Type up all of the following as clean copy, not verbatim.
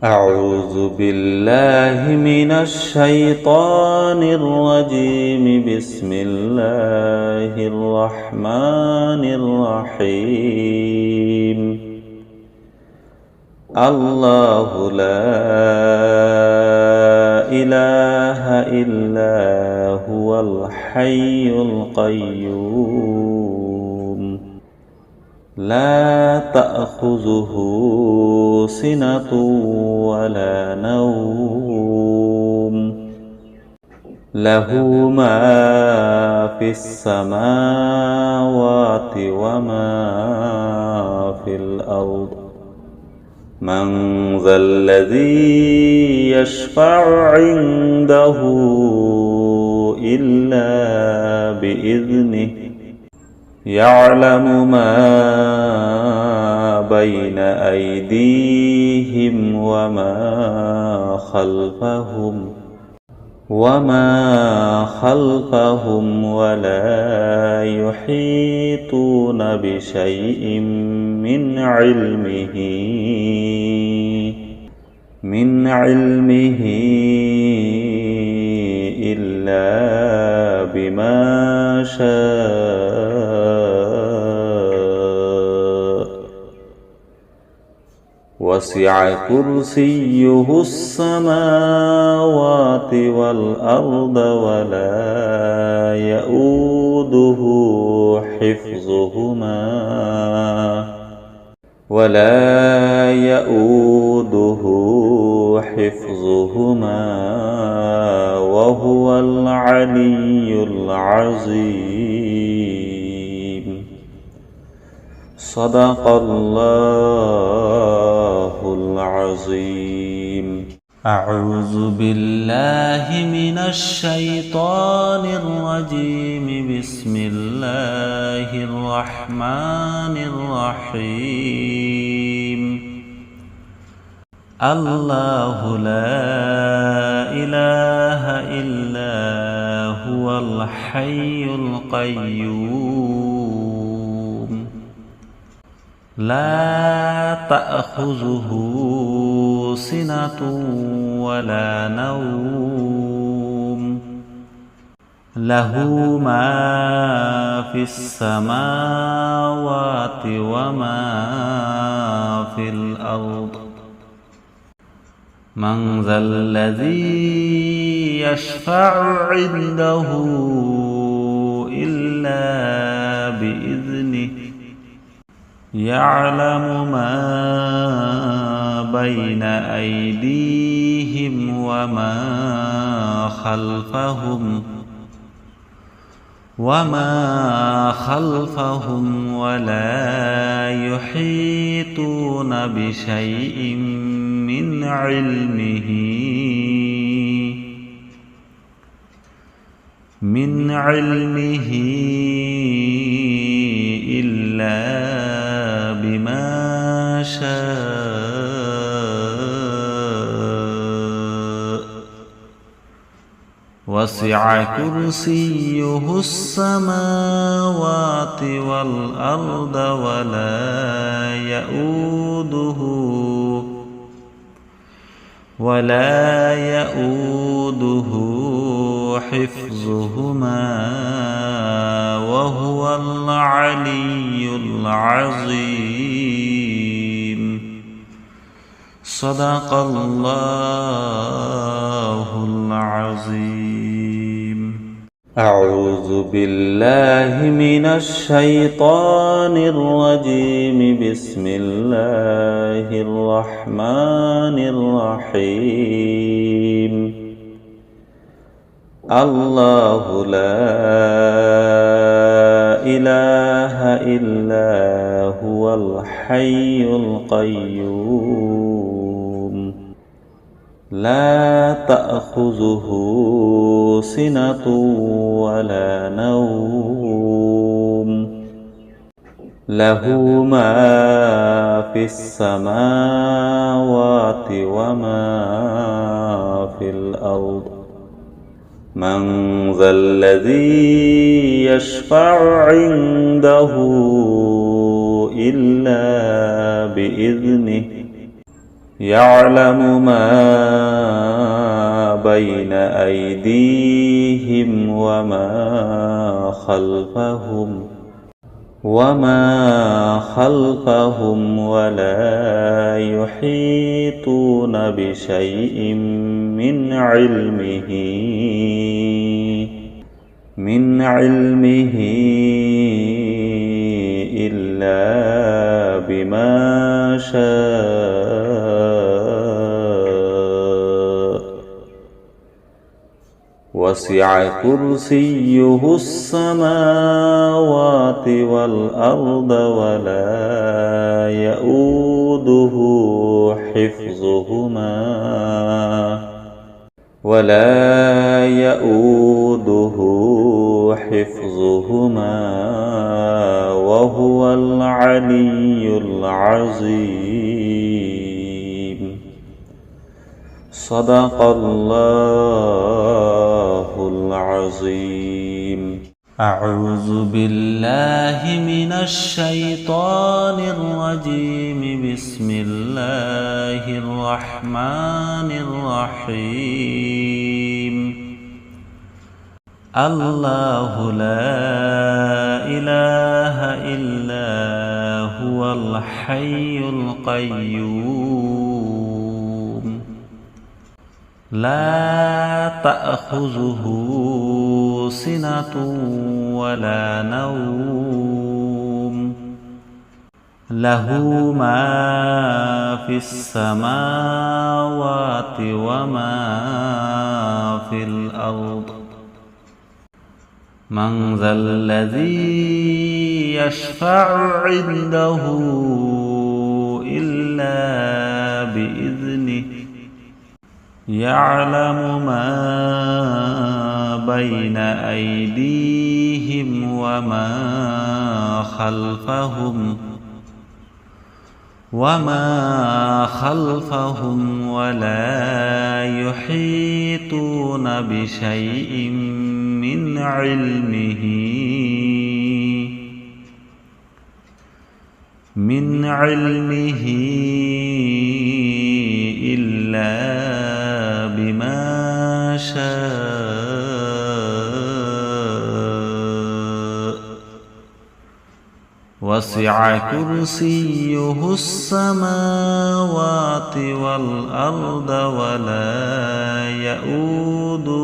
أعوذ بالله من الشيطان الرجيم. بسم الله الرحمن الرحيم. الله لا إله إلا هو الحي القيوم لا تأخذه سنة ولا نوم له ما في السماوات وما في الأرض من ذا الذي يشفع عنده إلا بإذنه يعلم ما بين أيديهم وما خلفهم ولا يحيطون بشيء من علمه إلا بما شاء وسع كرسيه السماوات والأرض ولا يؤوده حفظهما وهو العلي العظيم. صدق الله العظيم. أعوذ بالله من الشيطان الرجيم. بسم الله الرحمن الرحيم. الله لا إله إلا هو الحي القيوم لا تأخذه سنة ولا نوم له ما في السماوات وما في الأرض من ذا الذي يشفع عنده إلا بإذنه يعلم ما بين أيديهم وما خلفهم ولا يحيطون بشيء من علمه إلا بما شاء وسع كرسيه السماوات والأرض ولا يؤوده حفظهما وهو العلي العظيم. صدق الله العظيم. أعوذ بالله من الشيطان الرجيم. بسم الله الرحمن الرحيم. الله لا إله إلا هو الحي القيوم لا تأخذه سنة ولا نوم له ما في السماوات وما في الأرض من ذا الذي يشفع عنده إلا بإذنه يعلم ما بين أيديهم وما خلفهم ولا يحيطون بشيء من علمه إلا بما شاء وسع كرسيه السماوات والأرض ولا يؤوده حفظهما وهو العلي العظيم صدق الله العظيم. أعوذ بالله من الشيطان الرجيم. بسم الله الرحمن الرحيم. الله لا إله إلا هو الحي القيوم لا تأخذه سنة ولا نوم له ما في السماوات وما في الأرض من ذا الذي يشفع عنده إلا بإذنه يعلم ما بين أيديهم وما خلفهم ولا يحيطون بشيء من علمه إلا بما شاء وسع كرسيه السماوات والأرض ولا يؤوده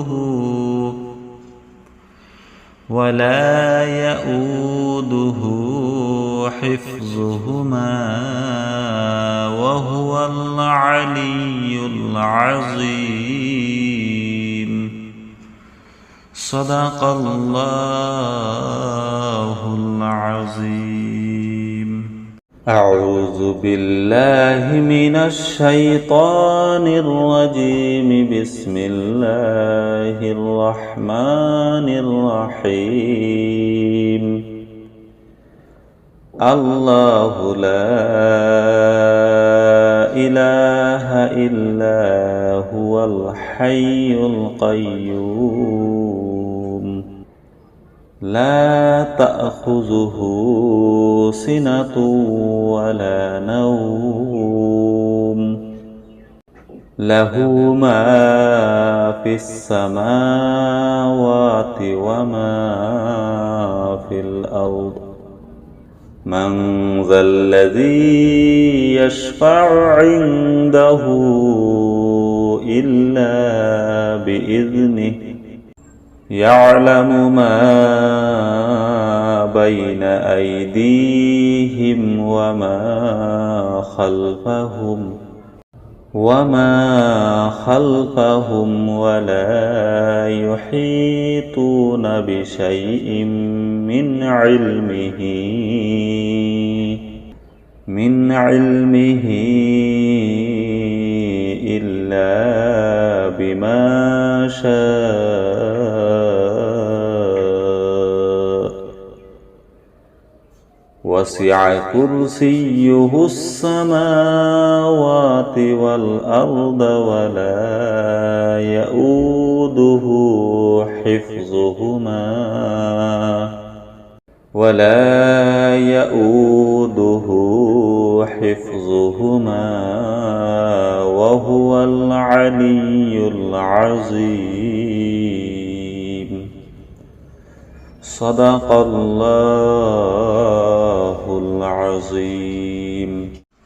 حفظهما وهو العلي العظيم صدق الله العظيم. أعوذ بالله من الشيطان الرجيم. بسم الله الرحمن الرحيم. الله لا إله إلا هو الحي القيوم لا تأخذه سنة ولا نوم له ما في السماوات وما في الأرض من ذا الذي يشفع عنده إلا بإذنه يعلم ما بين أيديهم وما خلفهم ولا يحيطون بشيء من علمه إلا بما شاء وسع كرسيه السماوات والأرض ولا يؤوده حفظهما وهو العلي العظيم صدق الله العظيم.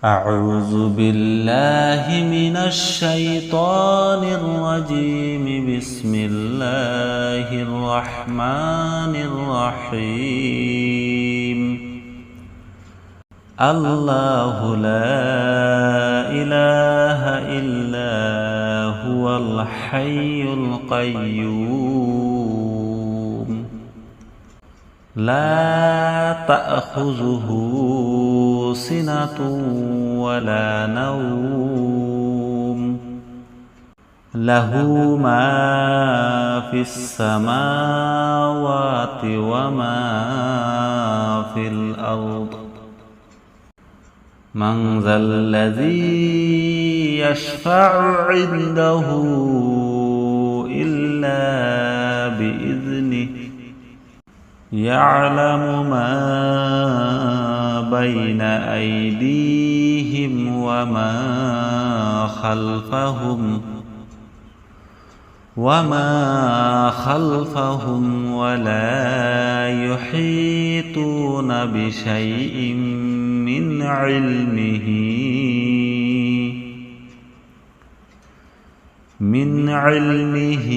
أعوذ بالله من الشيطان الرجيم. بسم الله الرحمن الرحيم. الله لا إله إلا هو الحي القيوم لا تأخذه سنة ولا نوم له ما في السماوات وما في الأرض من ذا الذي يشفع عنده إلا بإذنه يعلم ما بين أيديهم وما خلفهم ولا يحيطون بشيء من علمه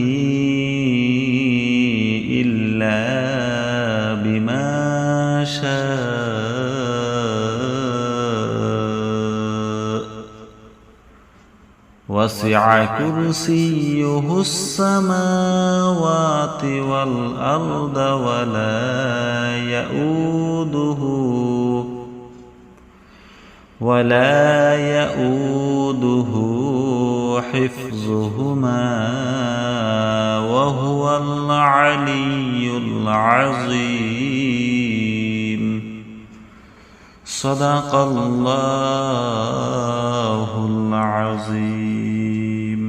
إلا بما شاء وسع كرسيه السماوات والأرض ولا يؤوده حفظهما وهو العلي العظيم صدق الله العظيم.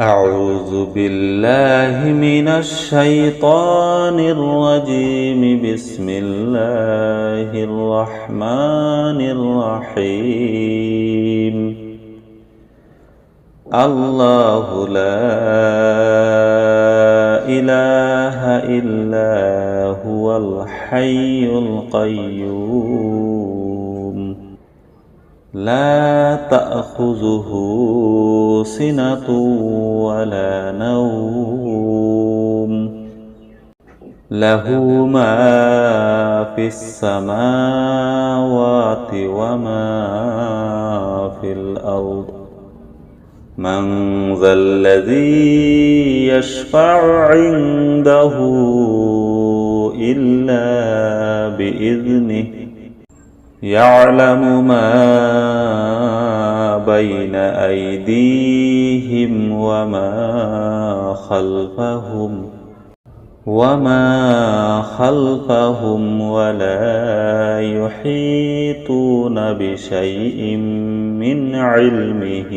أعوذ بالله من الشيطان الرجيم. بسم الله الرحمن الرحيم. الله لا إله إلا هو الحي القيوم لا تأخذه سنة ولا نوم له ما في السماوات وما في الأرض من ذا الذي يشفع عنده إلا بإذنه يعلم ما بين أيديهم وما خلفهم ولا يحيطون بشيء من علمه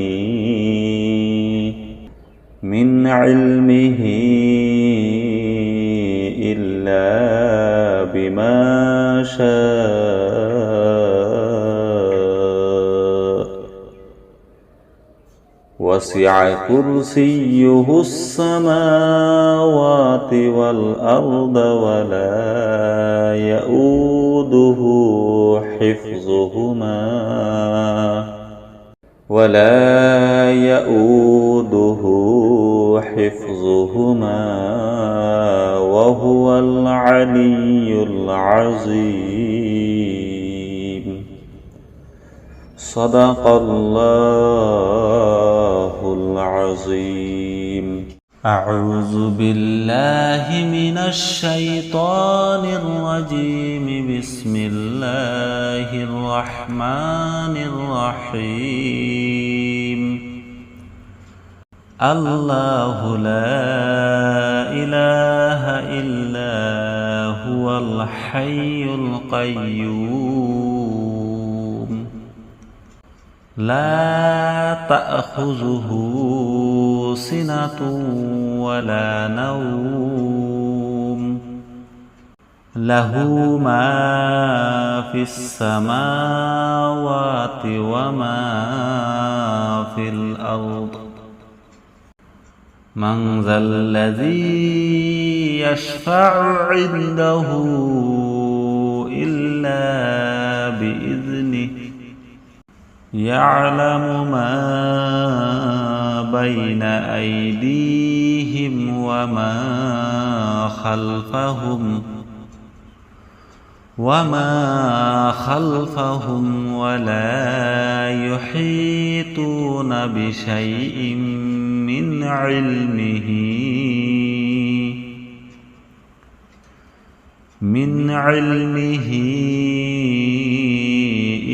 إلا بما شاء وسع كرسيه السماوات والأرض ولا يؤوده حفظهما وهو العلي العظيم صدق الله العظيم. أعوذ بالله من الشيطان الرجيم. بسم الله الرحمن الرحيم. الله لا إله إلا هو الحي القيوم لا تأخذه سنة ولا نوم له ما في السماوات وما في الأرض من ذا الذي يشفع عنده إلا بإذنه يعلم ما بين أيديهم وما خلفهم ولا يحيطون بشيء من علمه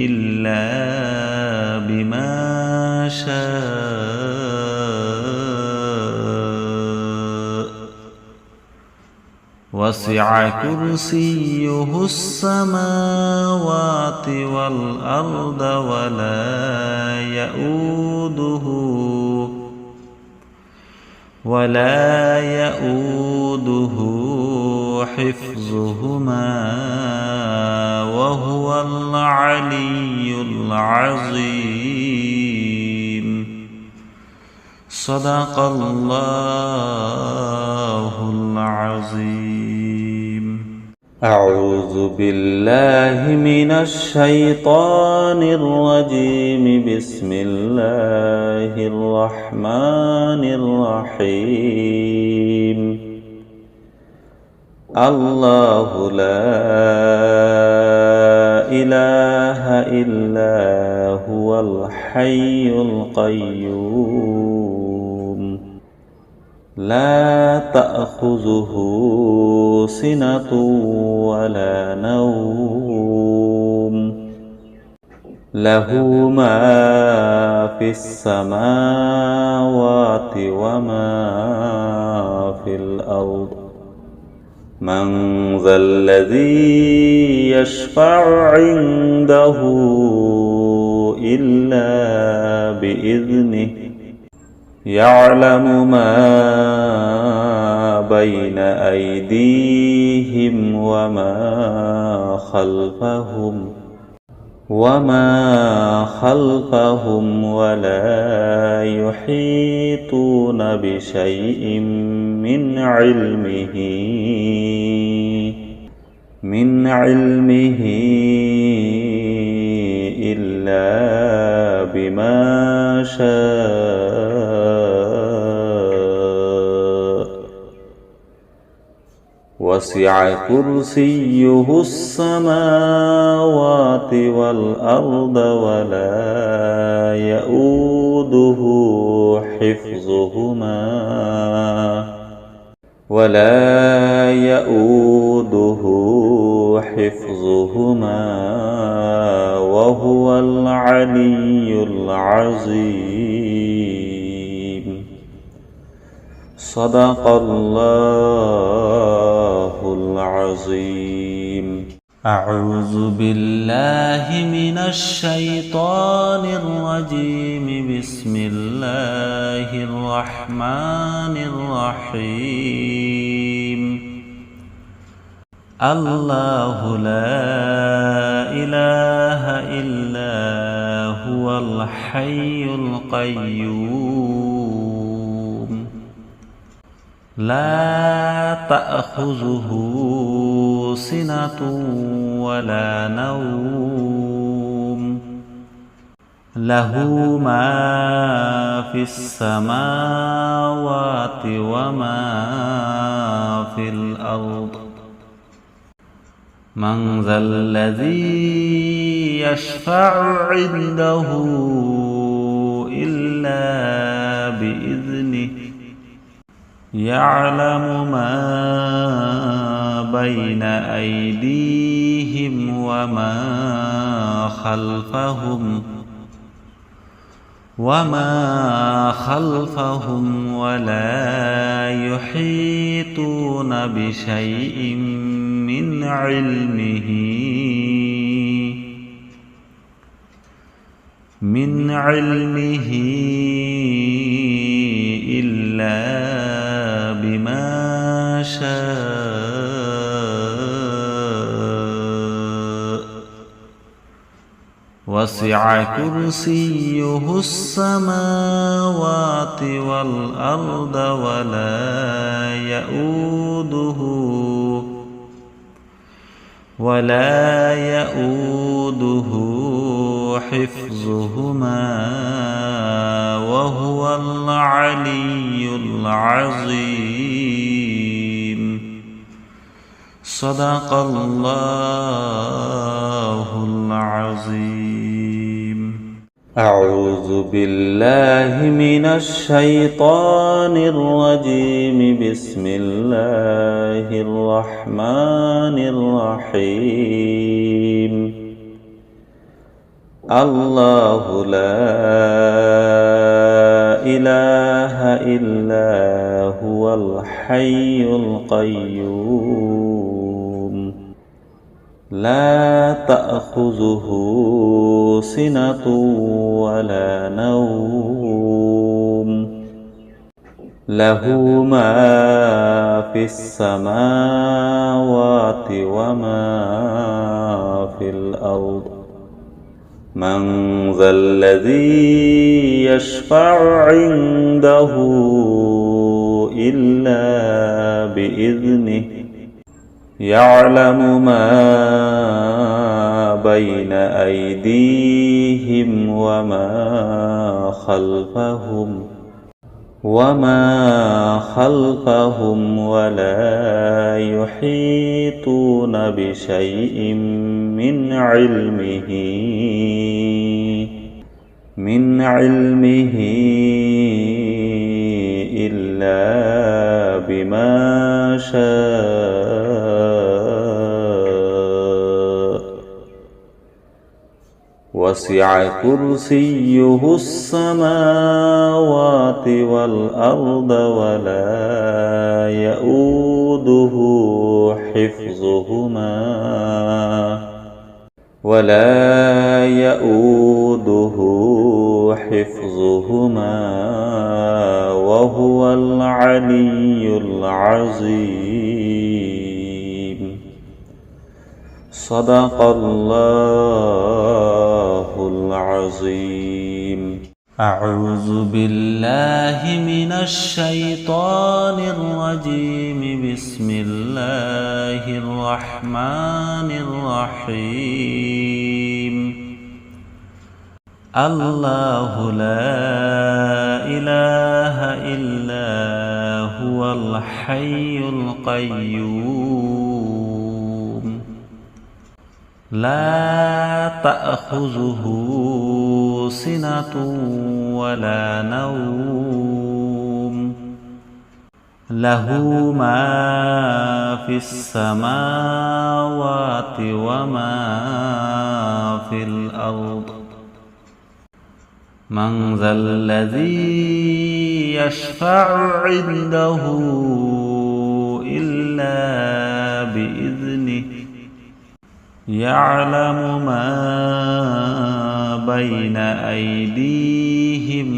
إلا بما شاء وسع كرسيه السماوات والأرض ولا يؤوده حفظهما وهو العلي العظيم صدق الله العظيم. أعوذ بالله من الشيطان الرجيم. بسم الله الرحمن الرحيم. الله لا إله إلا هو الحي القيوم لا تأخذه سنة ولا نوم له ما في السماوات وما في الأرض من ذا الذي يشفع عنده إلا بإذنه يعلم ما بين أيديهم وما خلفهم ولا يحيطون بشيء من علمه إلا بما شاء وسع كرسيه السماوات والأرض ولا يؤوده حفظهما وهو العلي العظيم صدق الله العظيم. أعوذ بالله من الشيطان الرجيم. بسم الله الرحمن الرحيم. الله لا إله إلا هو الحي القيوم لا تأخذه سنة ولا نوم له ما في السماوات وما في الأرض من ذا الذي يشفع عنده إلا بإذنه يعلم ما بين أيديهم وما خلفهم ولا يحيطون بشيء من علمه إلا بما شاء وسع كرسيه السماوات والأرض ولا يؤوده حفظهما وهو العلي العظيم. صدق الله العظيم. أعوذ بالله من الشيطان الرجيم. بسم الله الرحمن الرحيم. الله لا إله إلا هو الحي القيوم لا تأخذه سنة ولا نوم له ما في السماوات وما في الأرض من ذا الذي يشفع عنده إلا بإذنه يعلم ما بين أيديهم وما خلفهم ولا يحيطون بشيء من علمه إلا بما شاء وسع كرسيه السماوات والأرض ولا يؤوده حفظهما وهو العلي العظيم. صدق الله العظيم. أعوذ بالله من الشيطان الرجيم. بسم الله الرحمن الرحيم. الله لا إله إلا هو الحي القيوم لا تأخذه سنة ولا نوم له ما في السماوات وما في الأرض من ذا الذي يشفع عنده إلا بإذنه يعلم ما بين أيديهم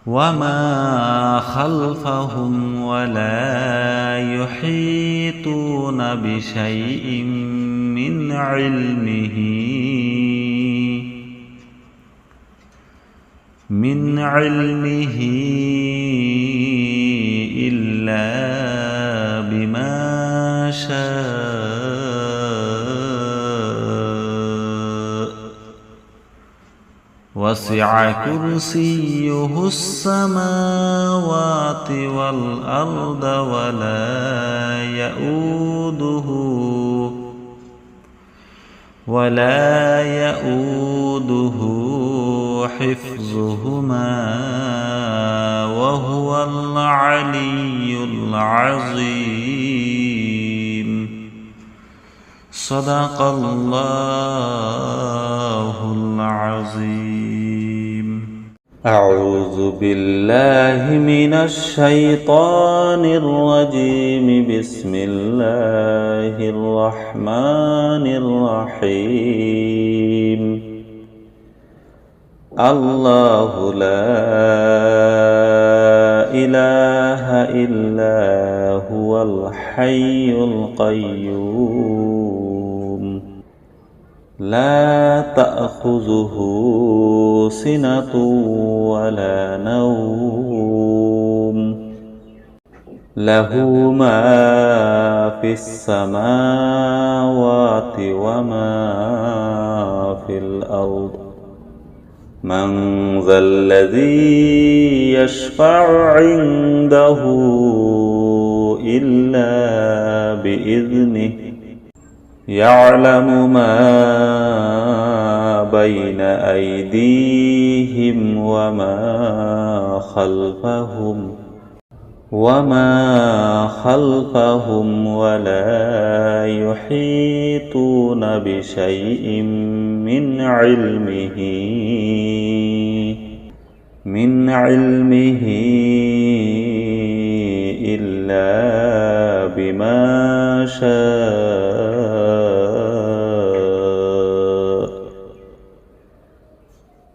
وما خلفهم ولا يحيطون بشيء من علمه إلا بما شاء وسع كرسيه السماوات والأرض ولا يؤوده حفظهما وهو العلي العظيم. صدق الله العظيم. أعوذ بالله من الشيطان الرجيم. بسم الله الرحمن الرحيم. الله لا إله إلا هو الحي القيوم لا تأخذه سنة ولا نوم له ما في السماوات وما في الأرض من ذا الذي يشفع عنده إلا بإذنه يعلم ما بين أيديهم وما خلفهم ولا يحيطون بشيء من علمه إلا بما شاء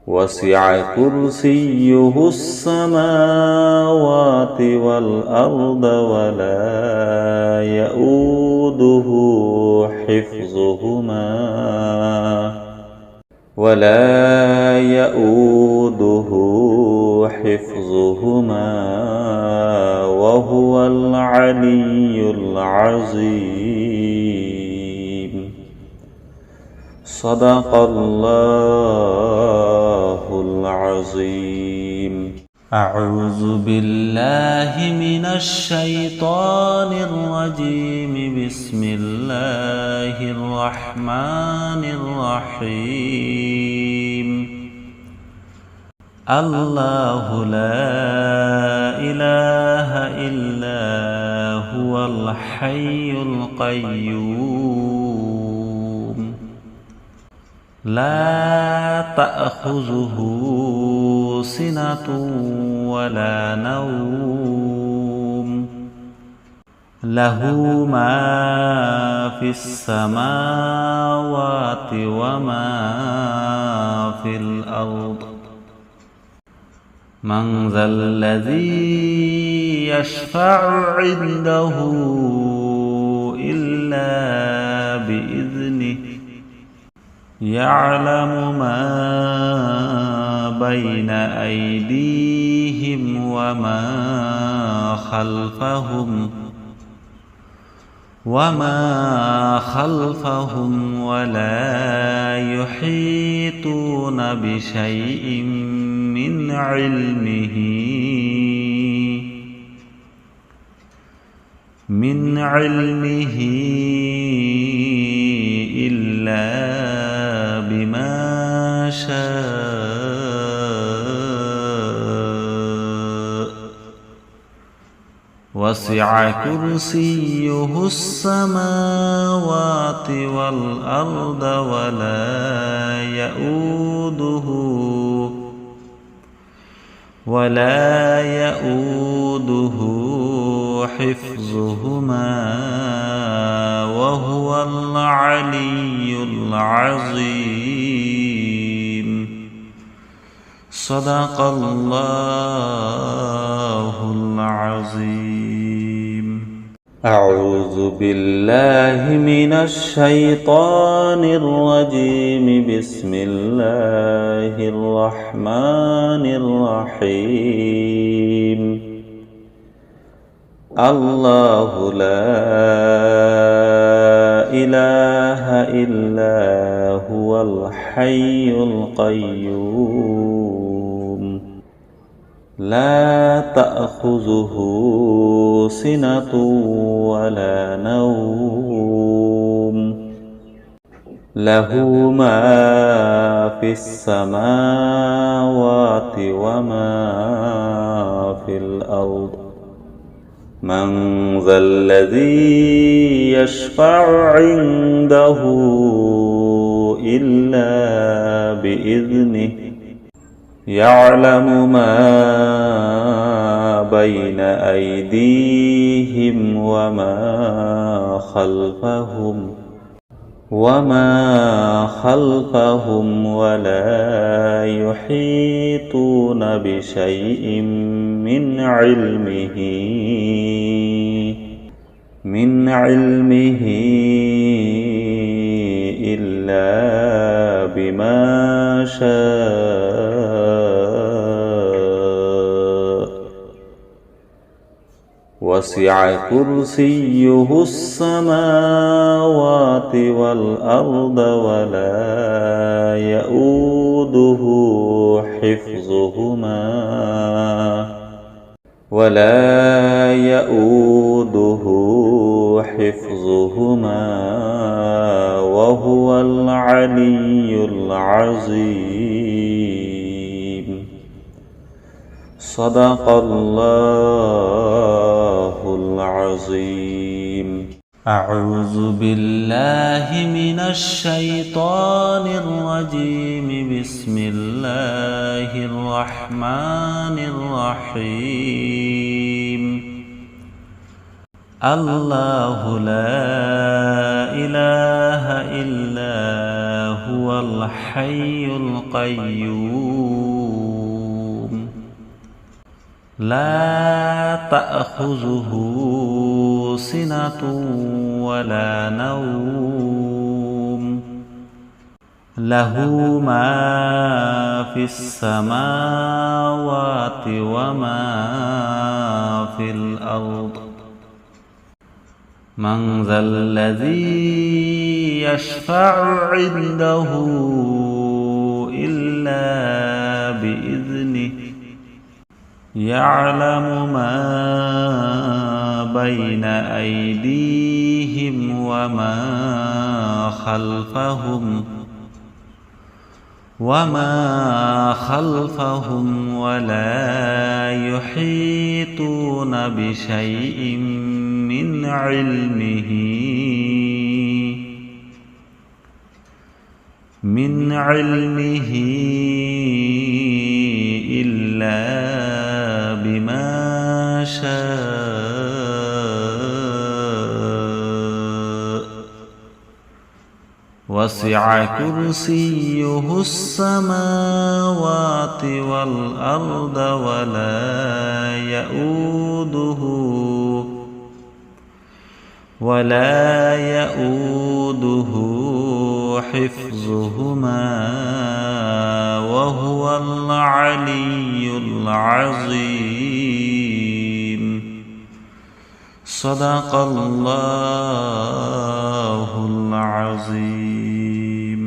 وسع كرسيه السماوات والأرض ولا يؤوده حفظهما وهو العلي العظيم صدق الله العظيم. أعوذ بالله من الشيطان الرجيم. بسم الله الرحمن الرحيم. الله لا إله إلا هو الحي القيوم لا تأخذه سنة ولا نوم له ما في السماوات وما في الأرض من ذا الذي يشفع عنده إلا بإذنه يعلم ما بين أيديهم وما خلفهم ولا يحيطون بشيء من علمه إلا بما شاء وسع كرسيه السماوات والأرض ولا يؤوده حفظهما وهو العلي العظيم صدق الله العظيم. أعوذ بالله من الشيطان الرجيم. بسم الله الرحمن الرحيم. الله لا إله إلا هو الحي القيوم لا تأخذه سنة ولا نوم له ما في السماوات وما في الأرض من ذا الذي يشفع عنده إلا بإذنه يعلم ما بين أيديهم وما خلفهم ولا يحيطون بشيء من علمه إلا بما شاء وسع كرسيه السماوات والأرض ولا يؤوده حفظهما وهو العلي العظيم صدق الله العظيم أعوذ بالله من الشيطان الرجيم بسم الله الرحمن الرحيم الله لا إله إلا هو الحي القيوم لا تأخذه سنة ولا نوم له ما في السماوات وما في الأرض من ذا الذي يشفع عنده إلا بإذنه يعلم ما بين أيديهم وما خلفهم ولا يحيطون بشيء من علمه إلا بما شاء وسع كرسيه السماوات والأرض ولا يؤوده حفظهما وهو العلي العظيم صدق الله العظيم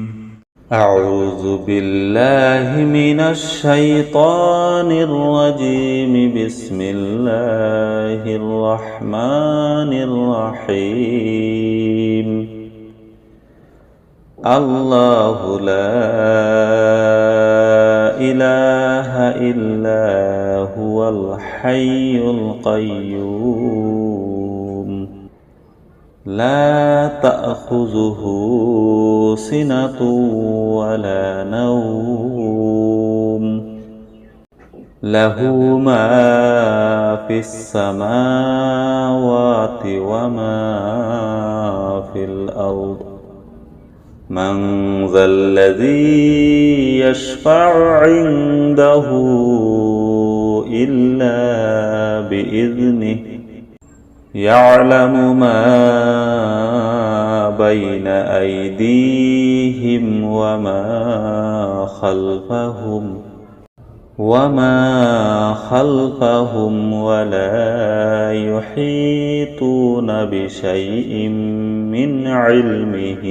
أعوذ بالله من الشيطان الرجيم بسم الله الرحمن الرحيم الله لا إله إلا هو الحي القيوم لا تأخذه سنة ولا نوم له ما في السماوات وما في الأرض من ذا الذي يشفع عنده إلا بإذنه يعلم ما بين أيديهم وما خلفهم ولا يحيطون بشيء من علمه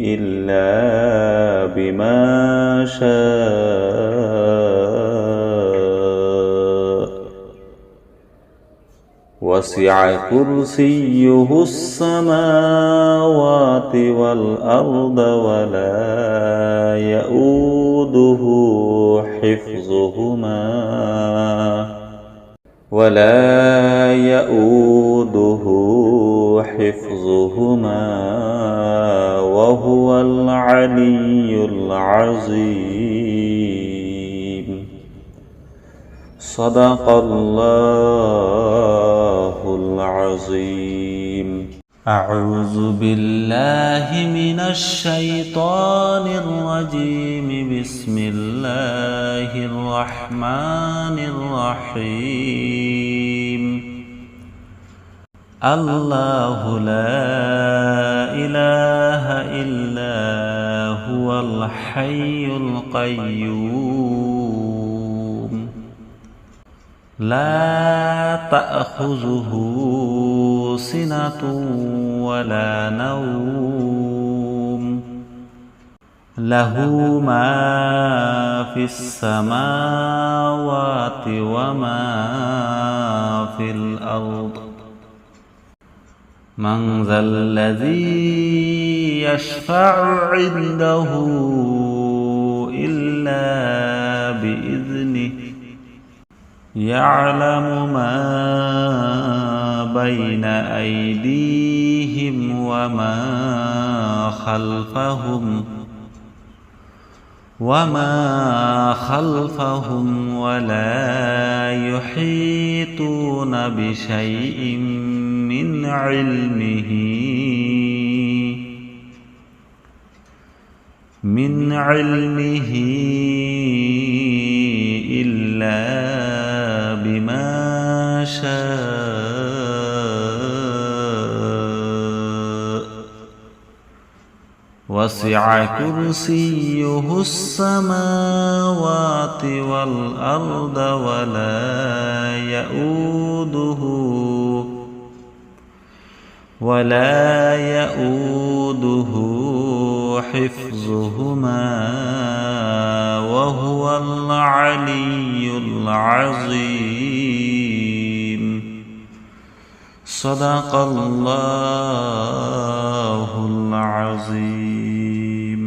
إلا بما شاء وسع كرسيه السماوات والأرض ولا يؤوده حفظهما وهو العلي العظيم صدق الله العظيم أعوذ بالله من الشيطان الرجيم بسم الله الرحمن الرحيم الله لا إله إلا هو الحي القيوم لا تأخذه سنة ولا نوم له ما في السماوات وما في الأرض من ذا الذي يشفع عنده إلا بإذنه يعلم ما بين أيديهم وما خلفهم ولا يحيطون بشيء من علمه إلا بما شاء وسع كرسيه السماوات والأرض ولا يؤوده حفظهما وهو العلي العظيم صدق الله العظيم.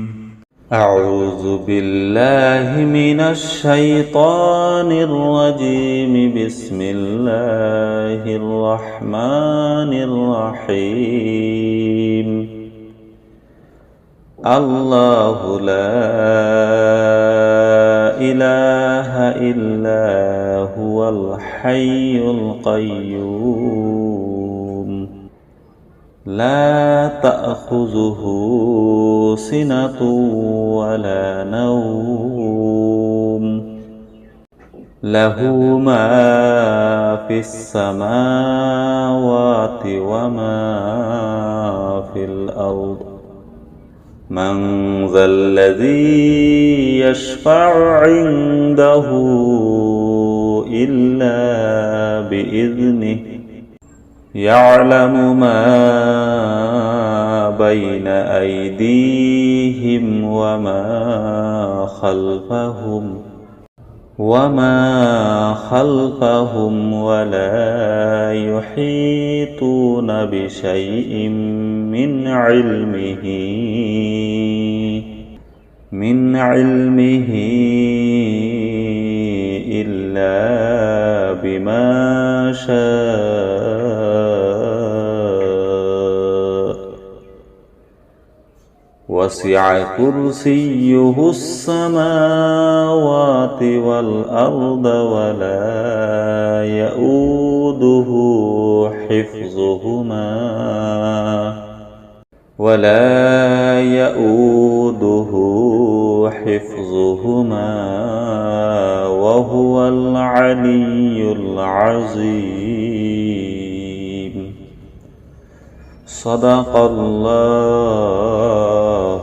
أعوذ بالله من الشيطان الرجيم. بسم الله الرحمن الرحيم. الله لا إله إلا هو الحي القيوم لا تأخذه سنة ولا نوم له ما في السماوات وما في الأرض من ذا الذي يشفع عنده إلا بإذنه يعلم ما بين أيديهم وما خلفهم ولا يحيطون بشيء من علمه إلا بما شاء وسع كرسيه السماوات والأرض ولا يؤوده حفظهما وهو العلي العظيم صدق الله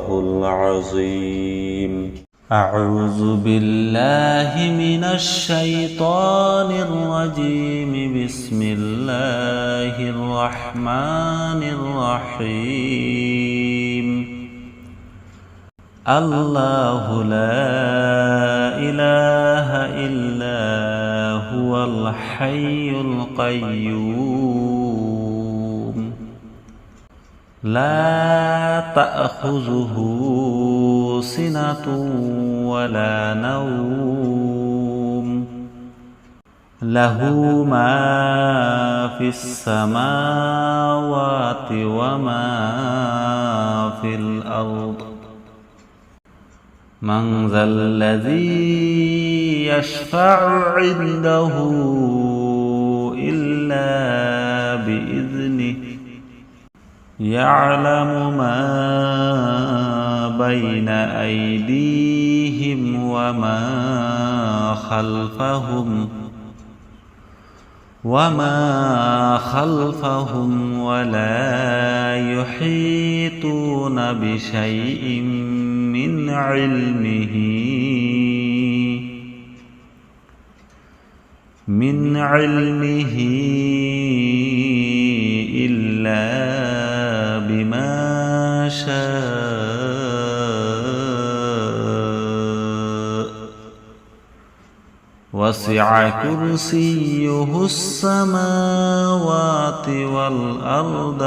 العظيم. أعوذ بالله من الشيطان الرجيم. بسم الله الرحمن الرحيم. الله لا إله إلا هو الحي القيوم لا تأخذه سنة ولا نوم له ما في السماوات وما في الأرض من ذا الذي يشفع عنده إلا بإذنه يعلم ما بين أيديهم وما خلفهم ولا يحيطون بشيء من علمه إلا بما شاء وسع كرسيه السماوات والأرض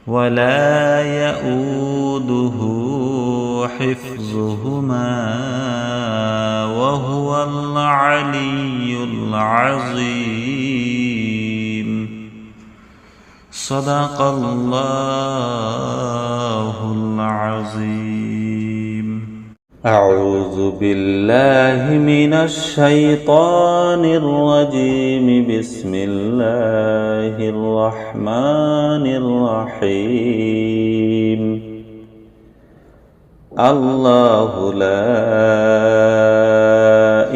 ولا يؤوده حفظهما وهو العلي العظيم. صدق الله العظيم. أعوذ بالله من الشيطان الرجيم. بسم الله الرحمن الرحيم. الله لا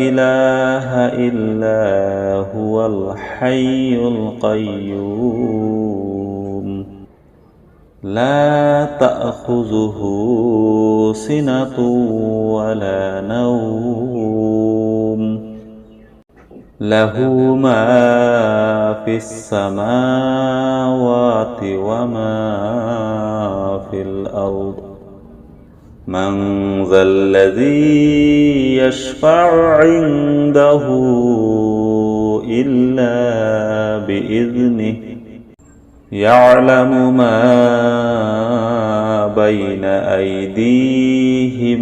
إله إلا هو الحي القيوم لا تأخذه سنة ولا نوم له ما في السماوات وما في الأرض من ذا الذي يشفع عنده إلا بإذنه يعلم ما بين أيديهم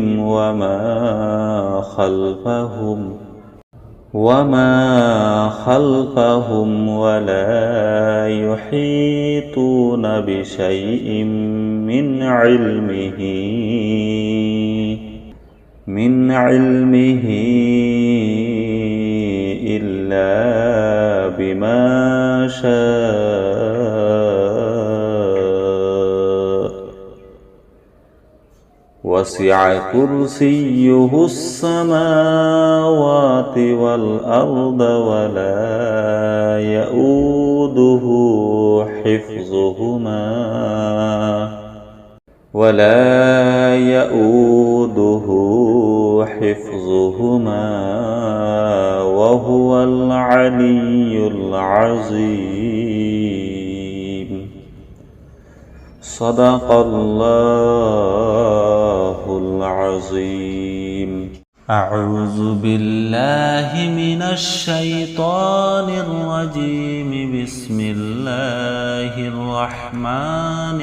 وما خلفهم ولا يحيطون بشيء من علمه إلا بما شاء وسع كرسيه السماوات والأرض ولا يؤوده حفظهما وهو العلي العظيم. صدق الله العظيم. أعوذ بالله من الشيطان الرجيم. بسم الله الرحمن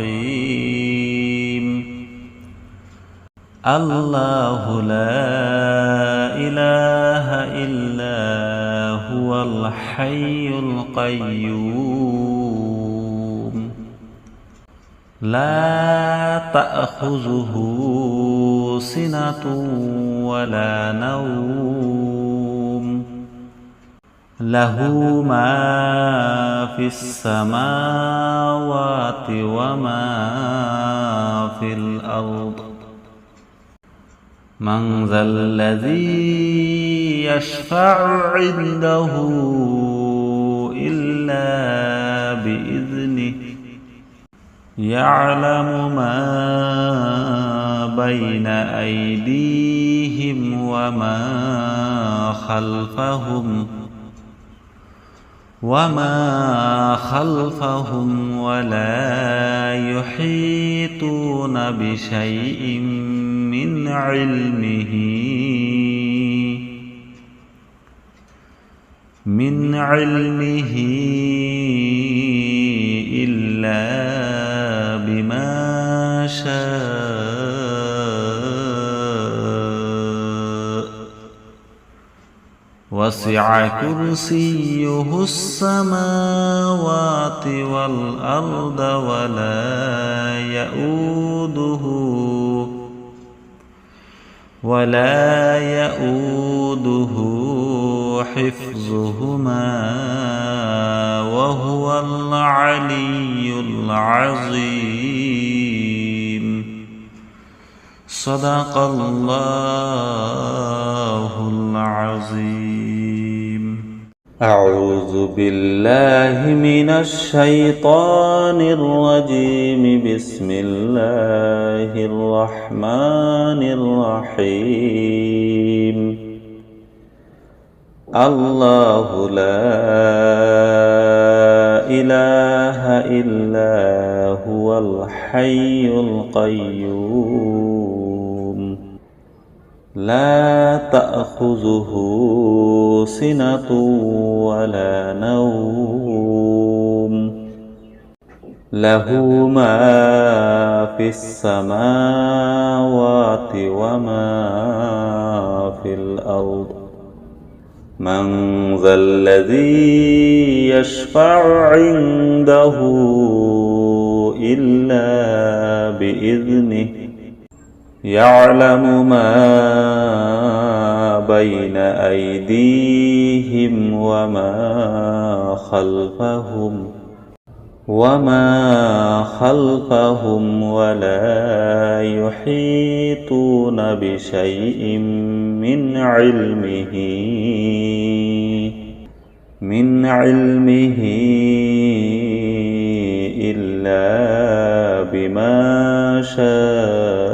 الرحيم. الله لا إله إلا هو الحي القيوم لا تأخذه سنة ولا نوم له ما في السماوات وما في الأرض من ذا الذي يشفع عنده إلا بإذنه يعلم ما بين أيديهم وما خلفهم ولا يحيطون بشيء من علمه إلا بما شاء وسع كرسيه السماوات والأرض ولا يؤوده حفظهما وهو العلي العظيم. صدق الله العظيم. أعوذ بالله من الشيطان الرجيم. بسم الله الرحمن الرحيم. الله لا إله إلا هو الحي القيوم لا تأخذه سنة ولا نوم له ما في السماوات وما في الأرض من ذا الذي يشفع عنده إلا بإذنه يعلم ما بين أيديهم وما خلفهم ولا يحيطون بشيء من علمه إلا بما شاء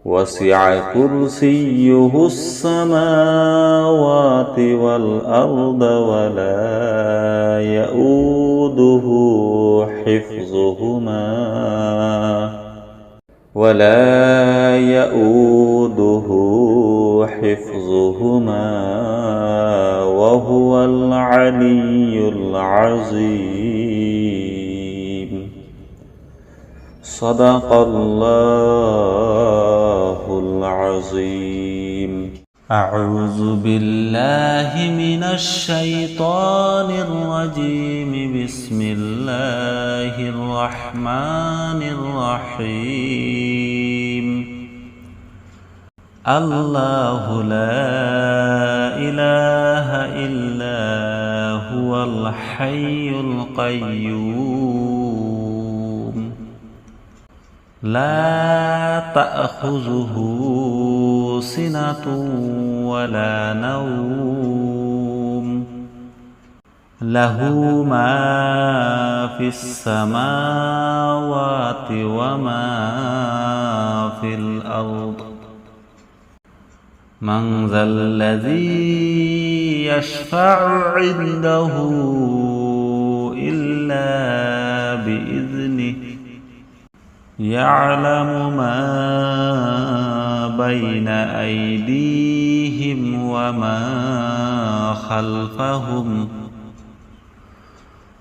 وسع كرسيه السماوات والأرض ولا يؤوده حفظهما وهو العلي العظيم. صدق الله العظيم. أعوذ بالله من الشيطان الرجيم. بسم الله الرحمن الرحيم. الله لا إله إلا هو الحي القيوم لا تأخذه سنة ولا نوم له ما في السماوات وما في الأرض من ذا الذي يشفع عنده إلا بإذنه يعلم ما بين أيديهم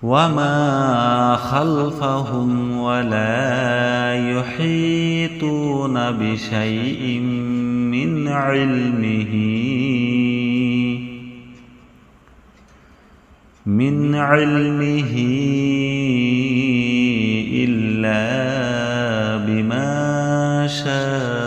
وما خلفهم ولا يحيطون بشيء من علمه إلا بما شاء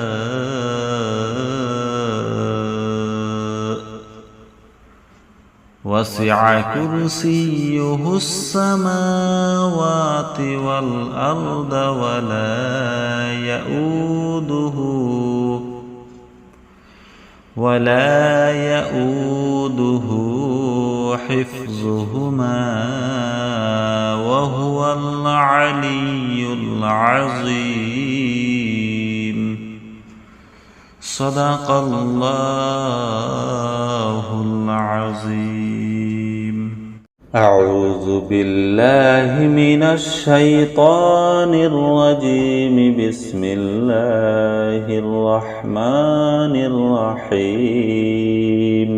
وسع كرسيه السماوات والأرض ولا يؤوده حفظهما وهو العلي العظيم. صدق الله العظيم. أعوذ بالله من الشيطان الرجيم. بسم الله الرحمن الرحيم.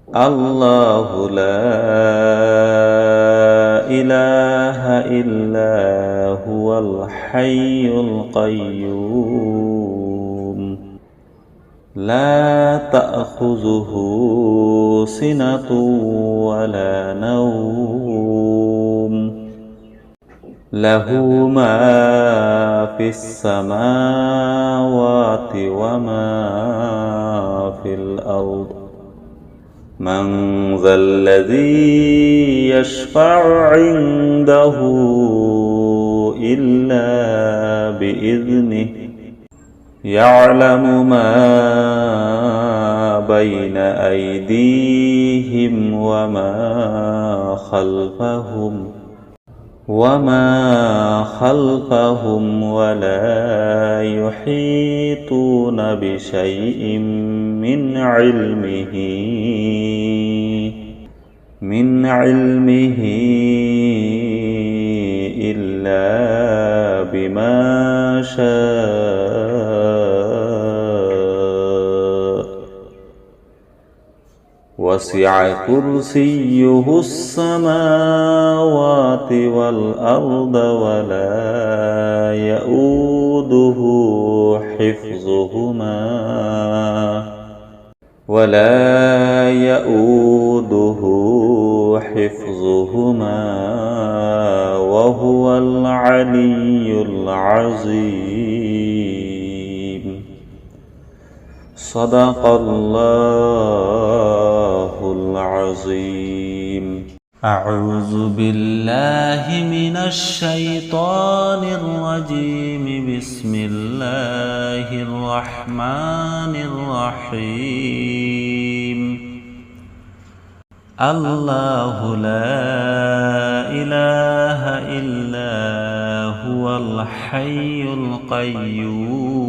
الله لا إله إلا هو الحي القيوم لا تأخذه سنة ولا نوم له ما في السماوات وما في الأرض من ذا الذي يشفع عنده إلا بإذنه يعلم ما بين أيديهم وما خلفهم ولا يحيطون بشيء من علمه إلا بما شاء وسع كرسيه السماوات والأرض ولا يؤوده حفظهما وهو العلي العظيم صدق الله العظيم. أعوذ بالله من الشيطان الرجيم. بسم الله الرحمن الرحيم. الله لا إله إلا هو الحي القيوم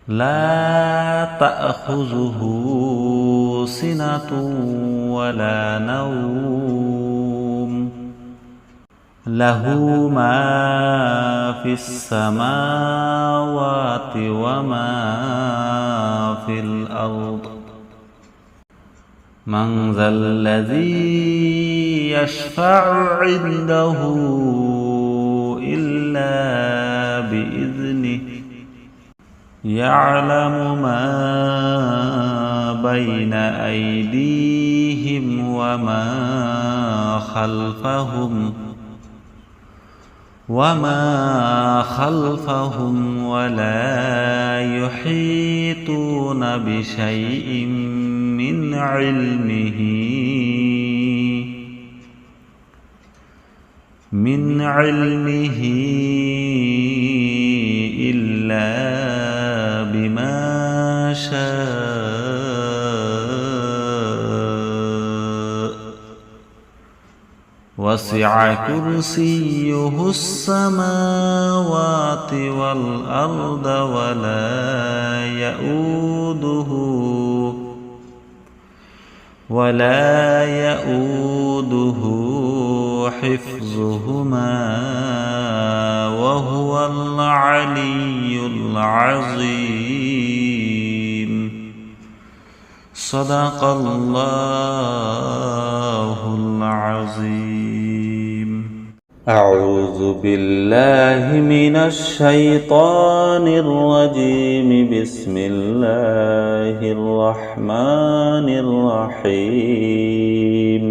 لا تأخذه سنة ولا نوم له ما في السماوات وما في الأرض من ذا الذي يشفع عنده إلا بإذنه يعلم ما بين أيديهم وما خلفهم ولا يحيطون بشيء من علمه إلا بما شاء وسع كرسيه السماوات والأرض ولا يؤوده حفظهما وهو العلي العظيم صدق الله العظيم. أعوذ بالله من الشيطان الرجيم. بسم الله الرحمن الرحيم.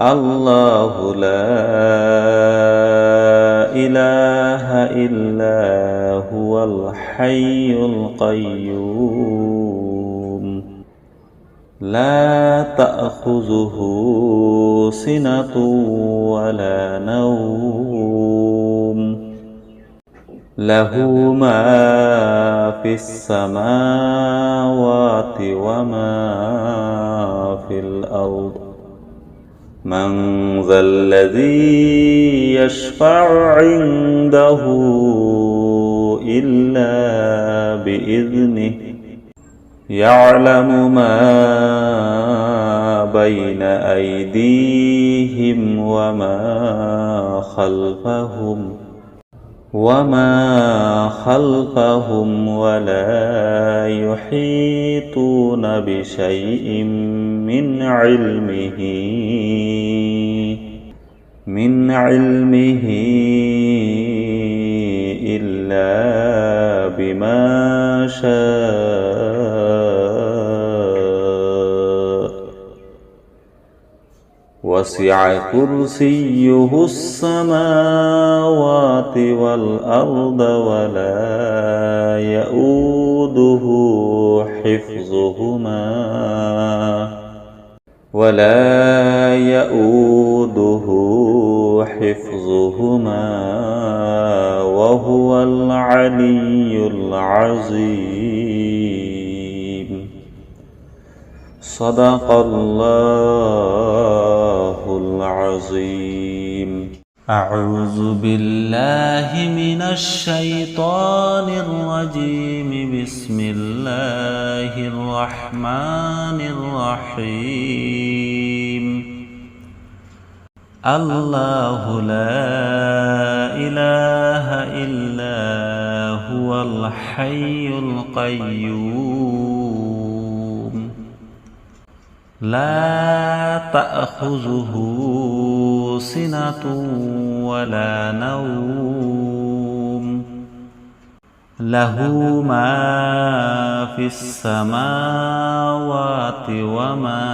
الله لا إله إلا هو الحي القيوم لا تأخذه سنة ولا نوم له ما في السماوات وما في الأرض من ذا الذي يشفع عنده إلا بإذنه يعلم ما بين أيديهم وما خلفهم ولا يحيطون بشيء من علمه إلا بما شاء وسع كرسيه السماوات والأرض ولا يؤوده حفظهما ولا يؤوده حفظهما وهو العلي العظيم صدق الله العظيم. أعوذ بالله من الشيطان الرجيم. بسم الله الرحمن الرحيم. الله لا إله إلا هو الحي القيوم لا تأخذه سنة ولا نوم له ما في السماوات وما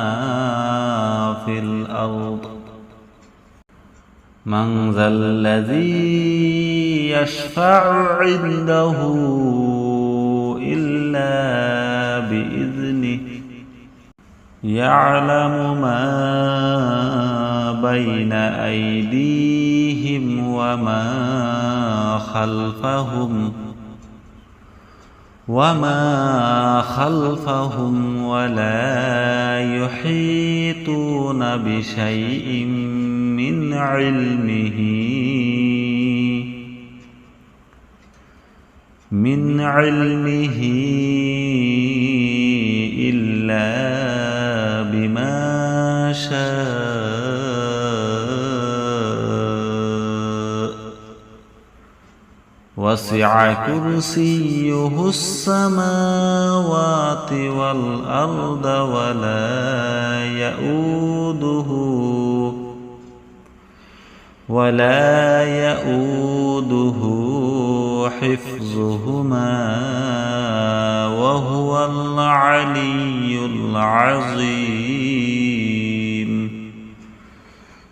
في الأرض من ذا الذي يشفع عنده إلا بإذنه يعلم ما بين أيديهم وما خلفهم ولا يحيطون بشيء من علمه إلا بما شاء وسع كرسيه السماوات والأرض ولا يؤوده حفظهما وهو العلي العظيم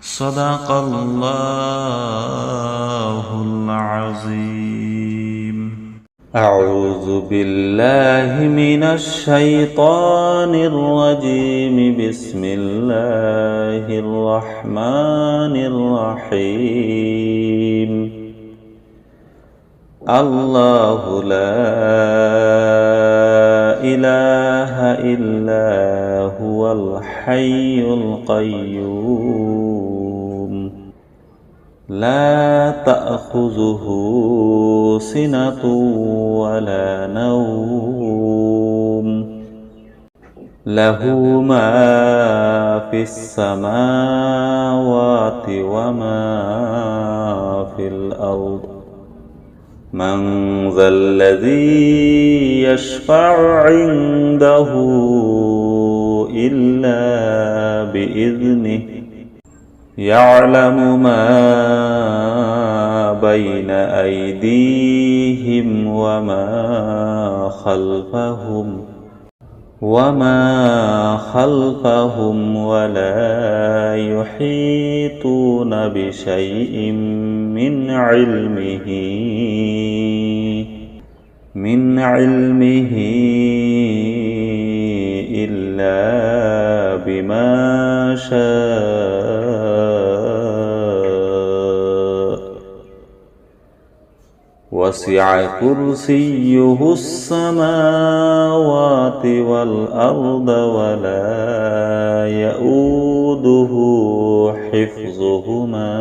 صدق الله العظيم. أعوذ بالله من الشيطان الرجيم. بسم الله الرحمن الرحيم. الله لا إله إلا هو الحي القيوم لا تأخذه سنة ولا نوم له ما في السماوات وما في الأرض من ذا الذي يشفع عنده إلا بإذنه يعلم ما بين أيديهم وما خلفهم ولا يحيطون بشيء من علمه إلا بما شاء وسع كرسيه السماوات والأرض ولا يؤوده حفظهما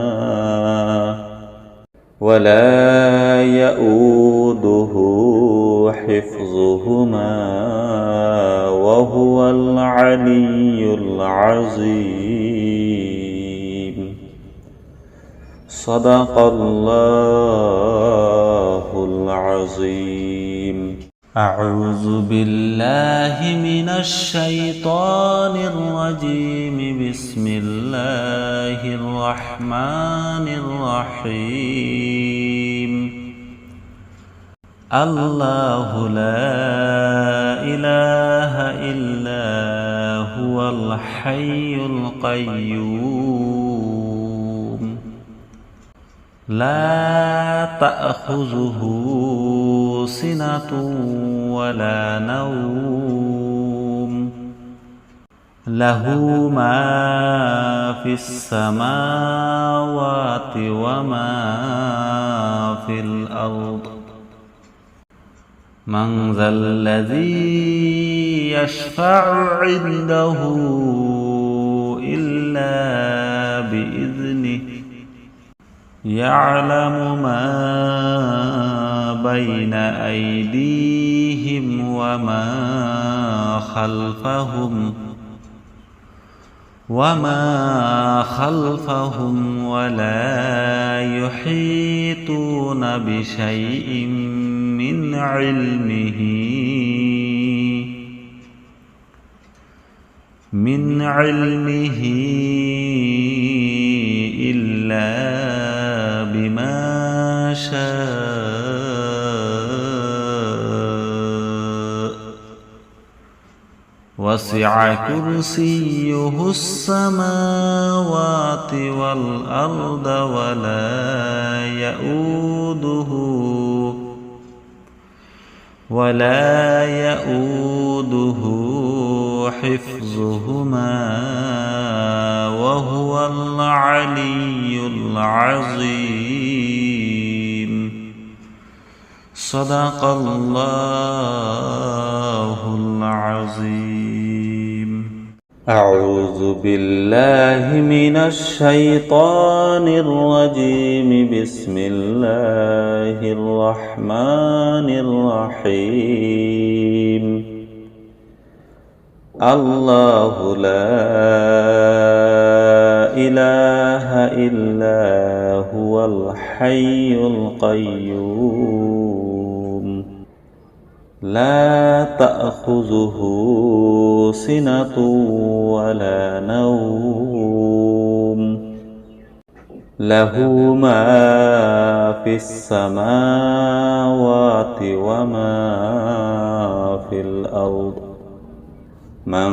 وهو العلي العظيم صدق الله العظيم. أعوذ بالله من الشيطان الرجيم. بسم الله الرحمن الرحيم. الله لا إله إلا هو الحي القيوم لا تأخذه سنة ولا نوم له ما في السماوات وما في الأرض من ذا الذي يشفع عنده إلا بإذنه يعلم ما بين أيديهم وما خلفهم ولا يحيطون بشيء من علمه إلا بما شاء وسع كرسيه السماوات والأرض ولا يؤوده حفظهما وهو العلي العظيم صدق الله العظيم. أعوذ بالله من الشيطان الرجيم. بسم الله الرحمن الرحيم. الله لا إله إلا هو الحي القيوم لا تأخذه سنة ولا نوم له ما في السماوات وما في الأرض من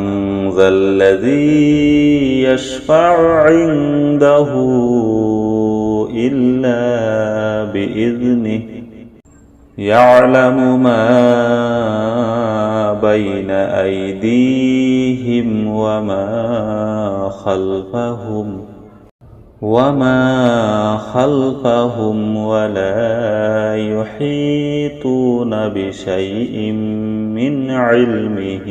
ذا الذي يشفع عنده إلا بإذنه يعلم ما بين أيديهم وما خلفهم ولا يحيطون بشيء من علمه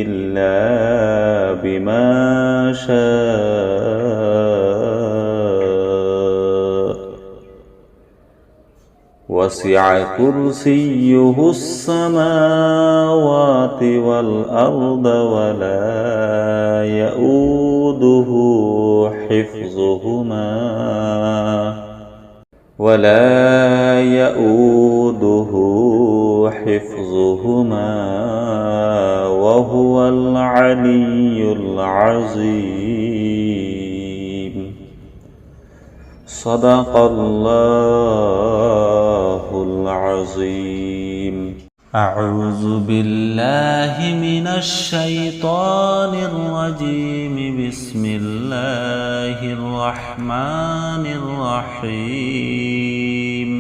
إلا بما شاء وسع كرسيه السماوات والأرض ولا يؤوده حفظهما وهو العلي العظيم صدق الله العظيم. أعوذ بالله من الشيطان الرجيم. بسم الله الرحمن الرحيم.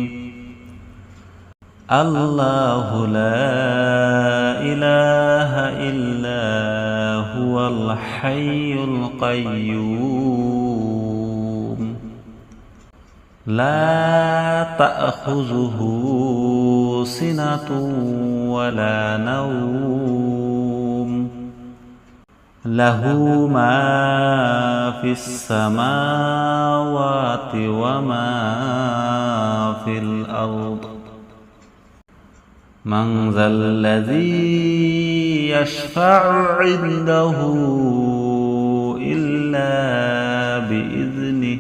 الله لا إله إلا هو الحي القيوم لا تأخذه سنة ولا نوم له ما في السماوات وما في الأرض من ذا الذي يشفع عنده إلا بإذنه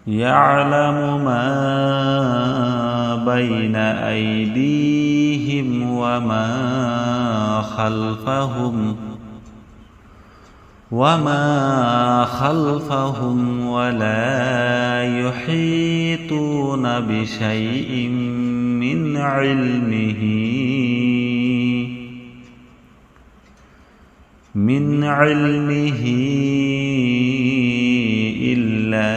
يعلم ما بين أيديهم وما خلفهم ولا يحيطون بشيء من علمه إلا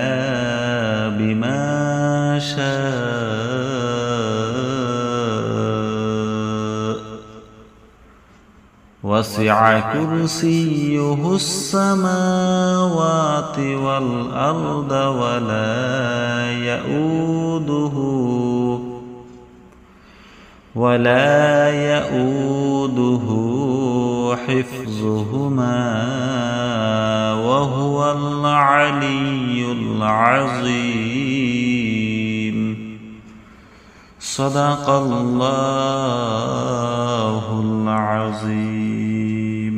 بما شاء وسع كرسيه السماوات والأرض ولا يؤوده حفظهما وهو العلي العظيم. صدق الله العظيم.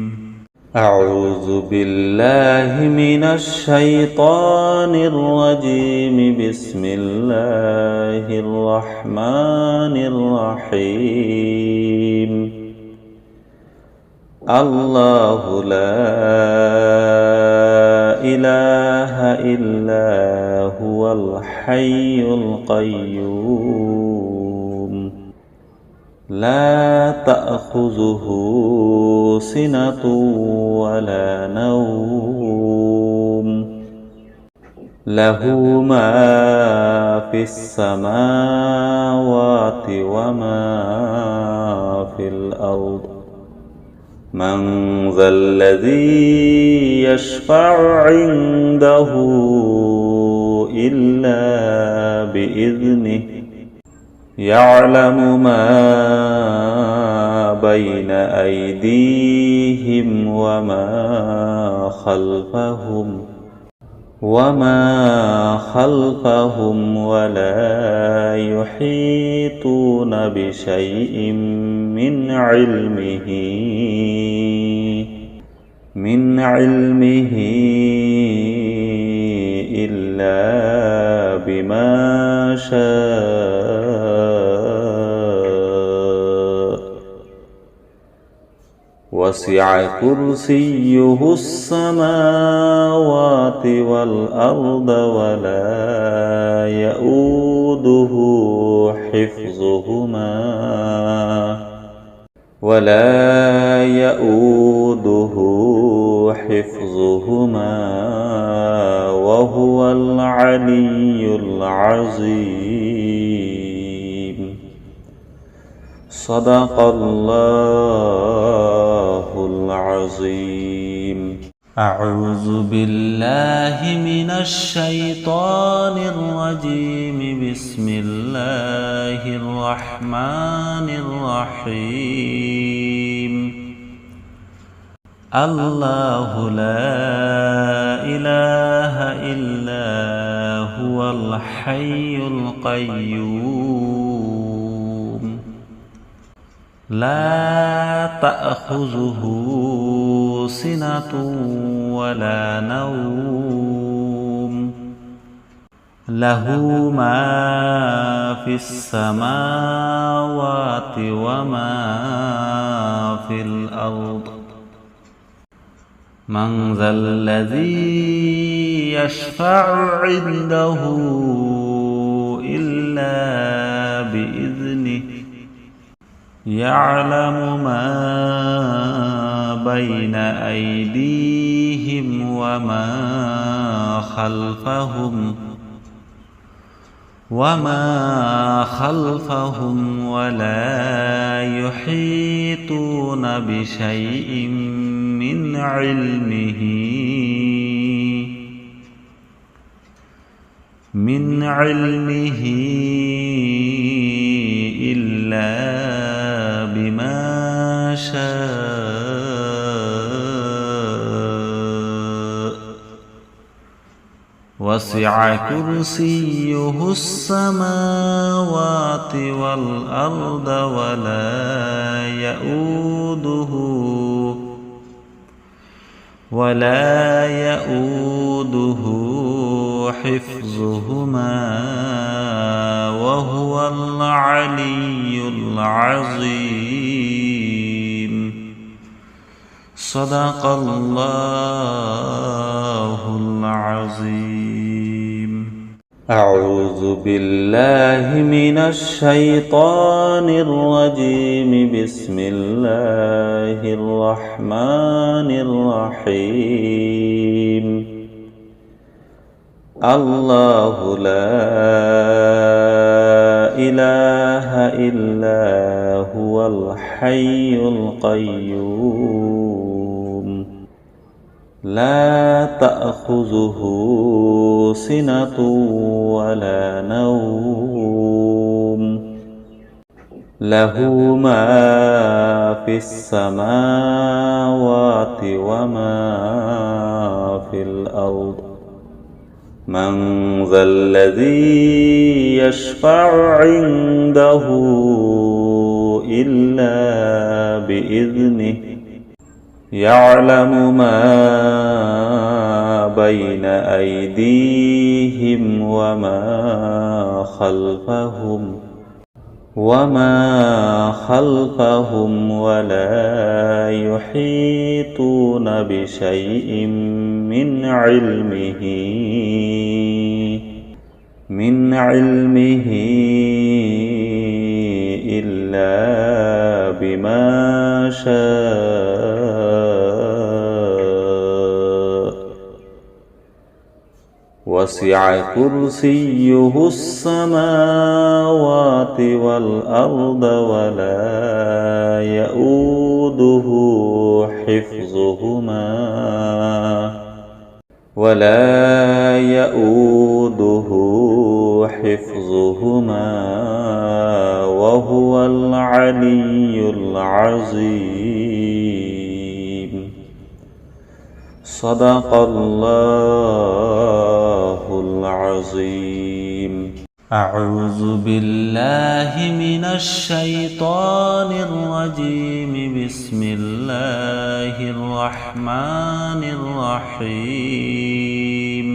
أعوذ بالله من الشيطان الرجيم. بسم الله الرحمن الرحيم. الله لا إله إلا هو الحي القيوم لا تأخذه سنة ولا نوم له ما في السماوات وما في الأرض من ذا الذي يشفع عنده إلا بإذنه يعلم ما بين أيديهم وما خلفهم ولا يحيطون بشيء من علمه إلا بما شاء وسع كرسيه السماوات والأرض ولا يؤوده حفظهما وهو العلي العظيم. صدق الله العظيم. أعوذ بالله من الشيطان الرجيم. بسم الله الرحمن الرحيم. الله لا إله إلا هو الحي القيوم لا تأخذه سنة ولا نوم له ما في السماوات وما في الأرض من ذا الذي يشفع عنده إلا بإذنه يعلم ما بين أيديهم وما خلفهم ولا يحيطون بشيء من علمه إلا بما شاء وسع كرسيه السماوات والأرض ولا يؤوده حفظهما وهو العلي العظيم. صدق الله العظيم. أعوذ بالله من الشيطان الرجيم. بسم الله الرحمن الرحيم. الله لا إله إلا هو الحي القيوم لا تأخذه سنة ولا نوم له ما في السماوات وما في الأرض من ذا الذي يشفع عنده إلا بإذنه يعلم ما بين أيديهم وما خلفهم ولا يحيطون بشيء من علمه إلا بما شاء وسع كرسيه السماوات والأرض ولا يؤوده حفظهما وهو العلي العظيم صدق الله العظيم. أعوذ بالله من الشيطان الرجيم. بسم الله الرحمن الرحيم.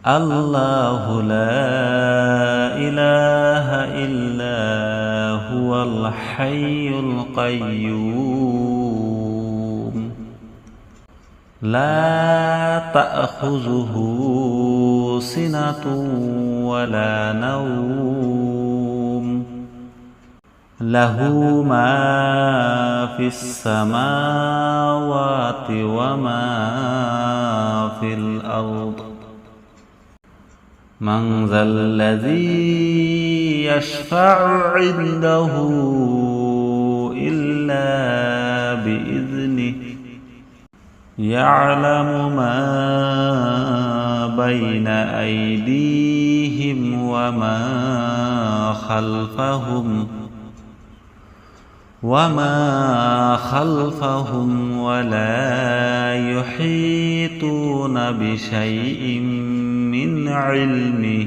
الله لا إله إلا هو الحي القيوم لا تأخذه سنة ولا نوم له ما في السماوات وما في الأرض من ذا الذي يشفع عنده إلا بإذنه يعلم ما بين أيديهم وما خلفهم ولا يحيطون بشيء من علمه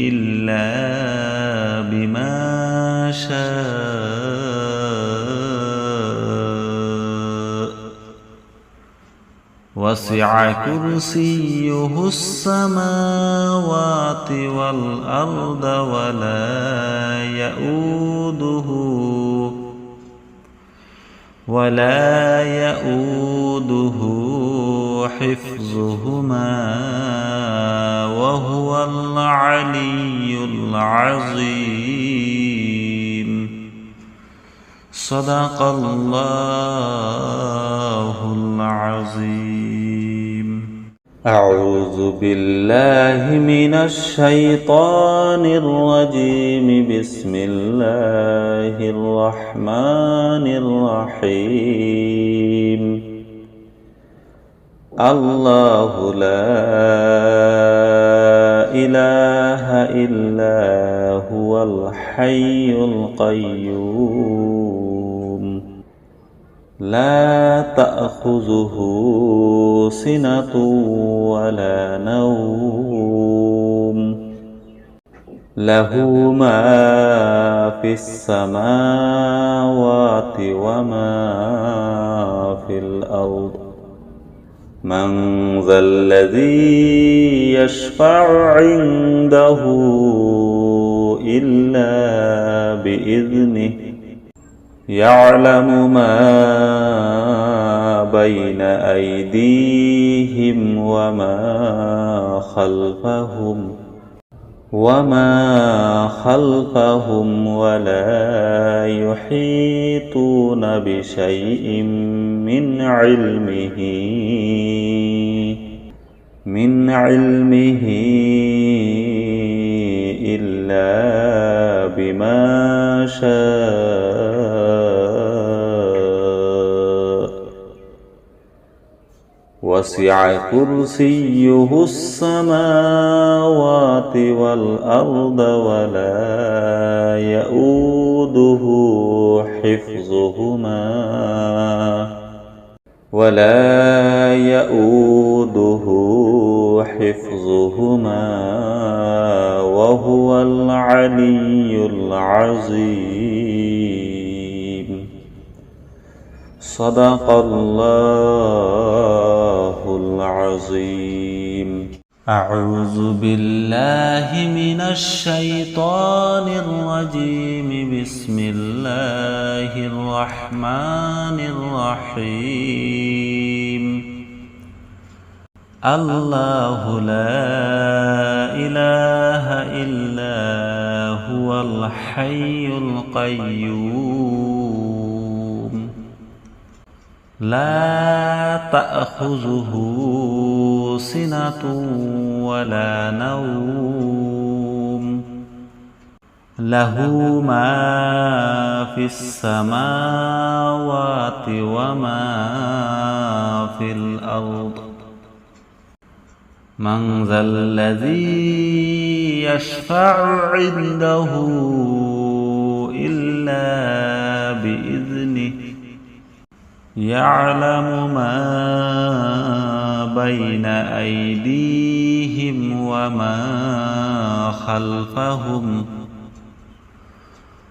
إلا بما شاء وسع كرسيه السماوات والأرض ولا يؤوده حفظهما وهو العلي العظيم صدق الله العظيم. أعوذ بالله من الشيطان الرجيم. بسم الله الرحمن الرحيم. الله لا إله إلا هو الحي القيوم لا تأخذه سنة ولا نوم له ما في السماوات وما في الأرض من ذا الذي يشفع عنده إلا بإذنه يعلم ما بين أيديهم وما خلفهم ولا يحيطون بشيء من علمه إلا بما شاء وسع كرسيه السماوات والأرض ولا يئوده حفظهما وهو العلي العظيم صدق الله العظيم. أعوذ بالله من الشيطان الرجيم. بسم الله الرحمن الرحيم. الله لا إله إلا هو الحي القيوم لا تأخذه سنة ولا نوم له ما في السماوات وما في الأرض من ذا الذي يشفع عنده إلا بإذنه يعلم ما بين أيديهم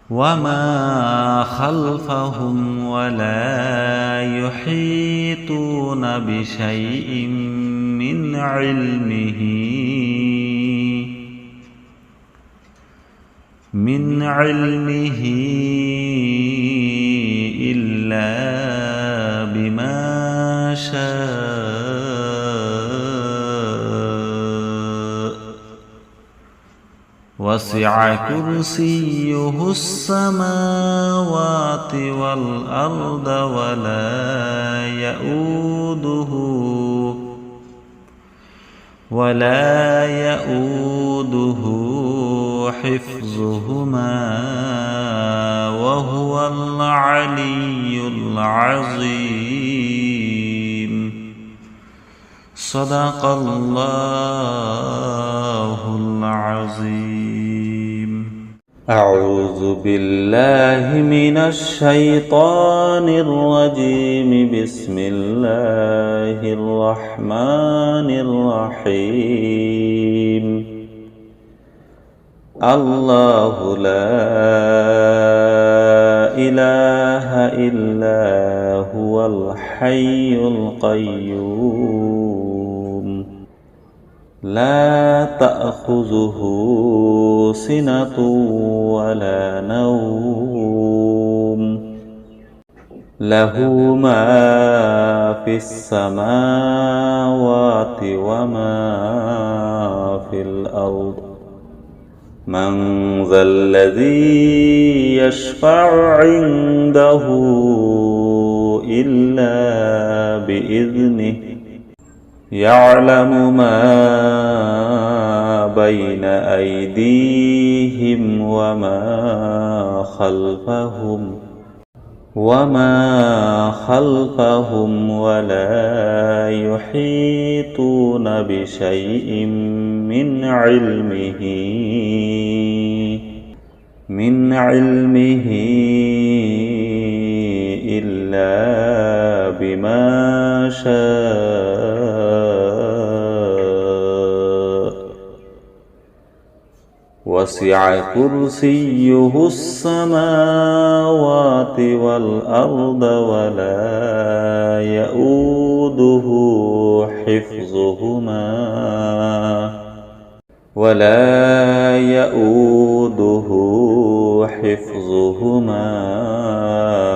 وما خلفهم ولا يحيطون بشيء من علمه إلا بما شاء وسع كرسيه السماوات والأرض ولا يئوده حفظهما وهو العلي العظيم صدق الله العظيم. أعوذ بالله من الشيطان الرجيم. بسم الله الرحمن الرحيم. الله لا إله إلا هو الحي القيوم لا تأخذه سنة ولا نوم له ما في السماوات وما في الأرض من ذا الذي يشفع عنده إلا بإذنه يعلم ما بين أيديهم وما خلفهم ولا يحيطون بشيء من علمه إلا بما شاء وسع كرسيه السماوات والأرض ولا يئوده حفظهما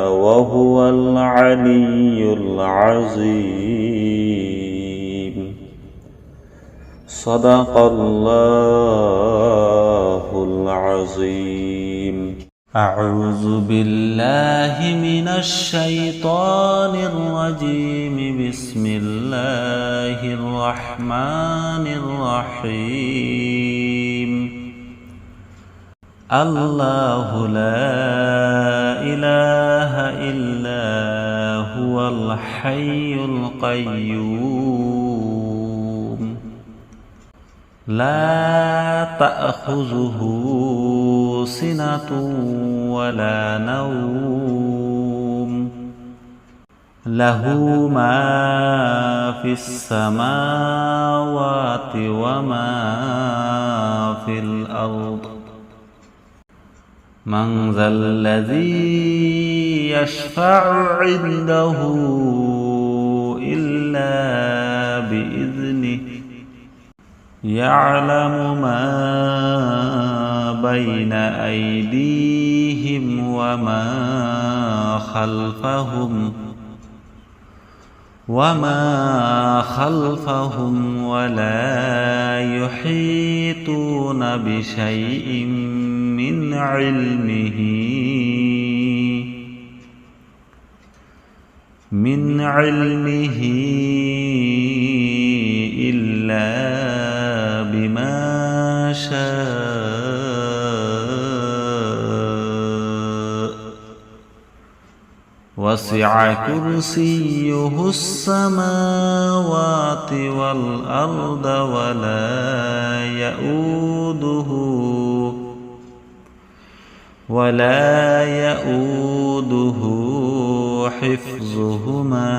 وهو العلي العظيم صدق الله العظيم. أعوذ بالله من الشيطان الرجيم. بسم الله الرحمن الرحيم. الله لا إله إلا هو الحي القيوم لا تأخذه سنة ولا نوم له ما في السماوات وما في الأرض من ذا الذي يشفع عنده إلا بإذنه يعلم ما بين أيديهم وما خلفهم ولا يحيطون بشيء من علمه إلا بما شاء وسع كرسيه السماوات والأرض ولا يؤوده حفظهما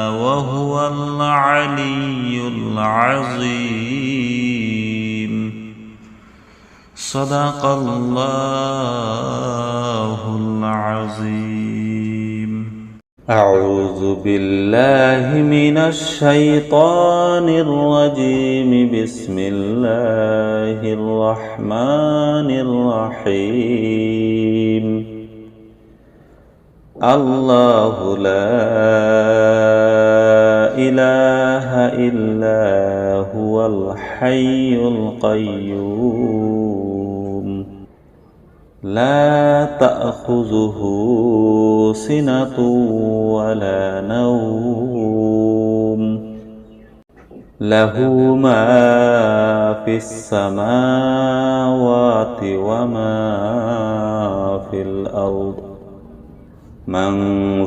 وهو العلي العظيم صدق الله العظيم. أعوذ بالله من الشيطان الرجيم. بسم الله الرحمن الرحيم. الله لا إله إلا هو الحي القيوم لا تأخذه سنة ولا نوم له ما في السماوات وما في الأرض من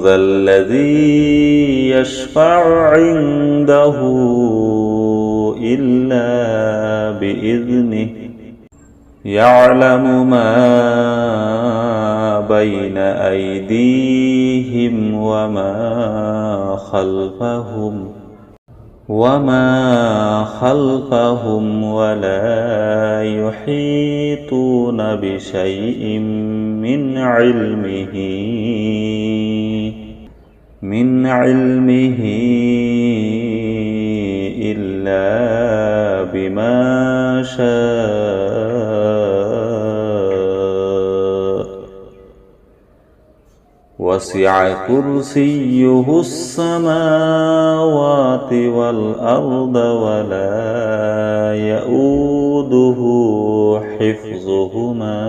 ذا الذي يشفع عنده إلا بإذنه يعلم ما بين أيديهم وما خلفهم ولا يحيطون بشيء من علمه إلا بما شاء وسع كرسيه السماوات والأرض ولا يؤوده حفظهما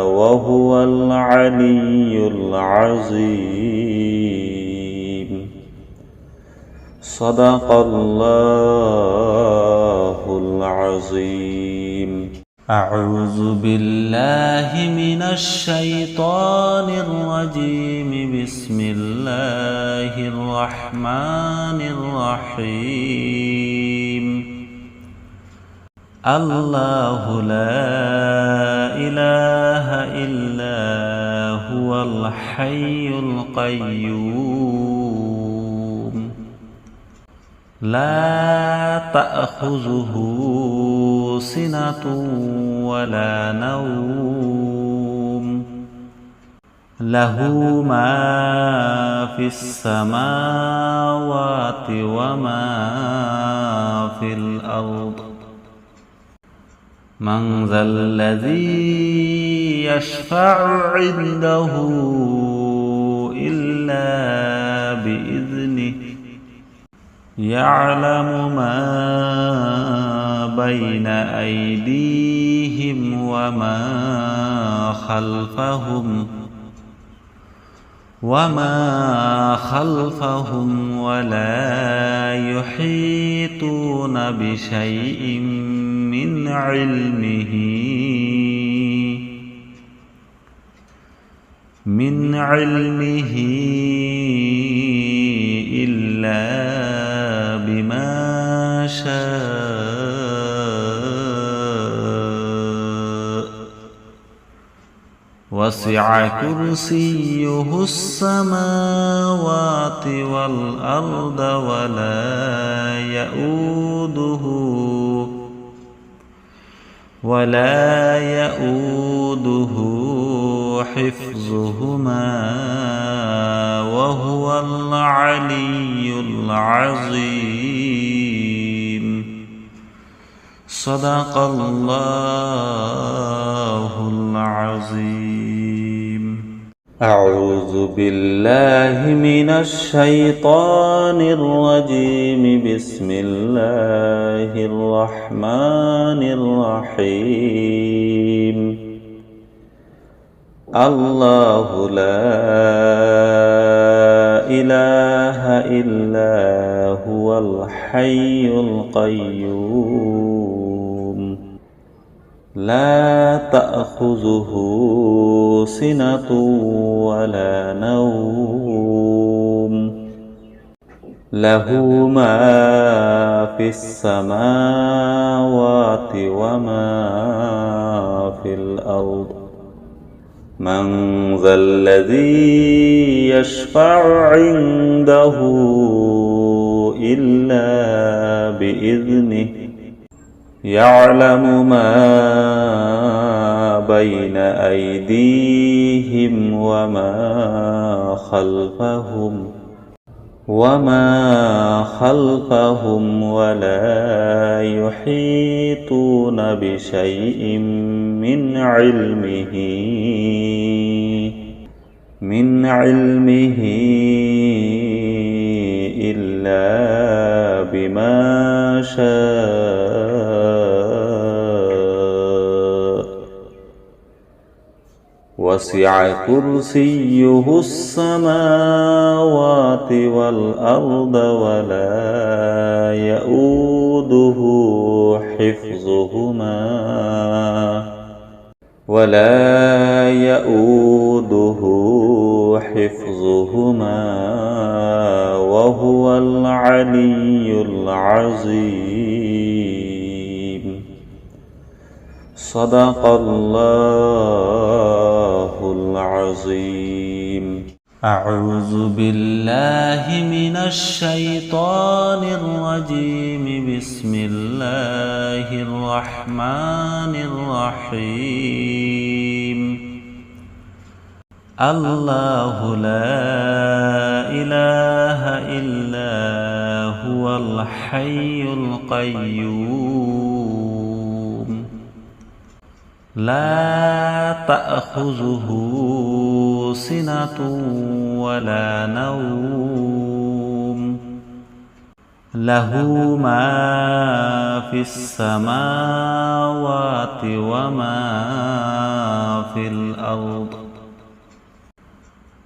وهو العلي العظيم صدق الله العظيم. أعوذ بالله من الشيطان الرجيم. بسم الله الرحمن الرحيم. الله لا إله إلا هو الحي القيوم لا تأخذه سنة ولا نوم له ما في السماوات وما في الأرض من ذا الذي يشفع عنده إلا بإذنه يعلم ما بين أيديهم وما وما خلفهم ولا يحيطون بشيء من علمه إلا بما شاء وسع كرسيه السماوات والأرض ولا يؤوده حفظهما وهو العلي العظيم صدق الله العظيم. أعوذ بالله من الشيطان الرجيم. بسم الله الرحمن الرحيم. الله لا إله إلا هو الحي القيوم لا تأخذه سنة ولا نوم له ما في السماوات وما في الأرض من ذا الذي يشفع عنده إلا بإذنه يعلم ما بين أيديهم وما خلفهم ولا يحيطون بشيء من علمه إلا بما شاء وسع كرسيه السماوات والأرض ولا يؤوده حفظهما وهو العلي العظيم صدق الله العظيم. أعوذ بالله من الشيطان الرجيم. بسم الله الرحمن الرحيم. الله لا إله إلا هو الحي القيوم لا تأخذه سنة ولا نوم له ما في السماوات وما في الأرض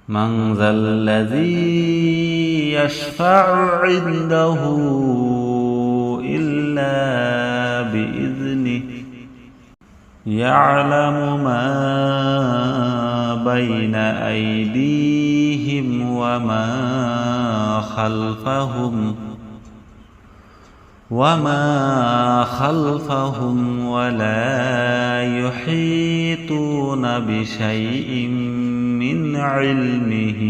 من ذا الذي يشفع عنده إلا بإذنه يعلم ما بين أيديهم وما خلفهم ولا يحيطون بشيء من علمه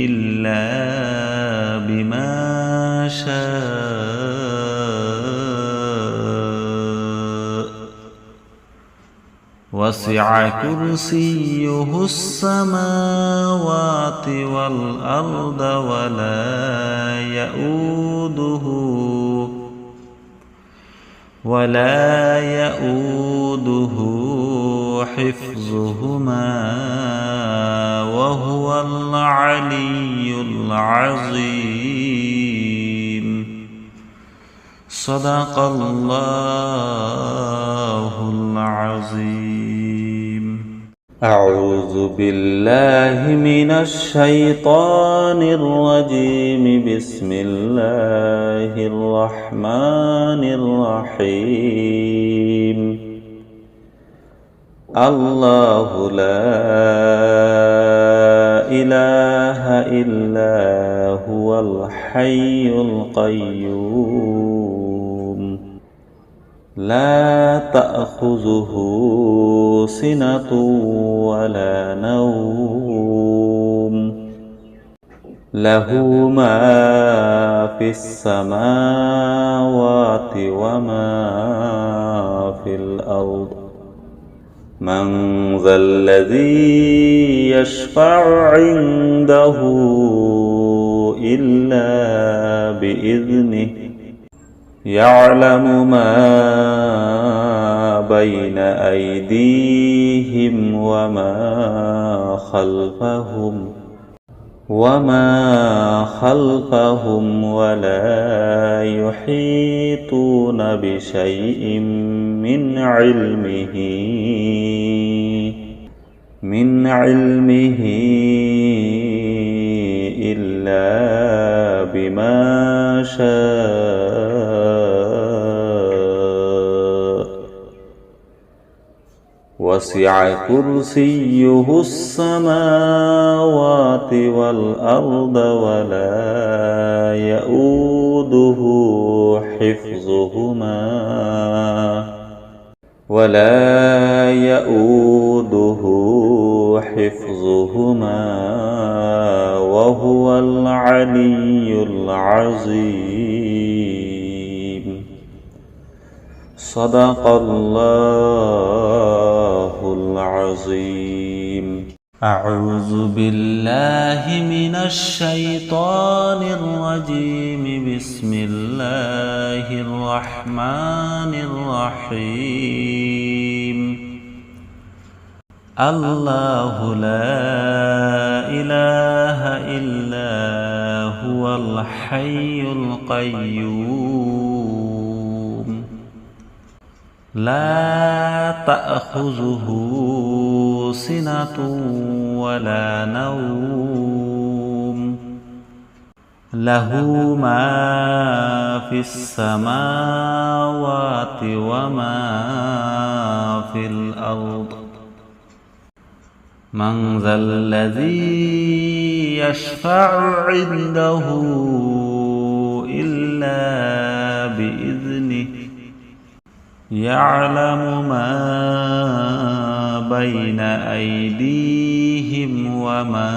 إلا بما شاء وسع كرسيه السماوات والأرض ولا يؤوده حفظهما وهو العلي العظيم صدق الله العظيم. أعوذ بالله من الشيطان الرجيم. بسم الله الرحمن الرحيم. الله لا إله إلا هو الحي القيوم لا تأخذه سنة ولا نوم له ما في السماوات وما في الأرض من ذا الذي يشفع عنده إلا بإذنه يعلم ما بين أيديهم وما خلفهم ولا يحيطون بشيء من علمه إلا بما شاء وسع كرسيه السماوات والأرض ولا يؤوده حفظهما وهو العلي العظيم. صدق الله العظيم. أعوذ بالله من الشيطان الرجيم. بسم الله الرحمن الرحيم. الله لا إله إلا هو الحي القيوم لا تأخذه سنة ولا نوم له ما في السماوات وما في الأرض من ذا الذي يشفع عنده إلا بإذنه يعلم ما بين أيديهم وما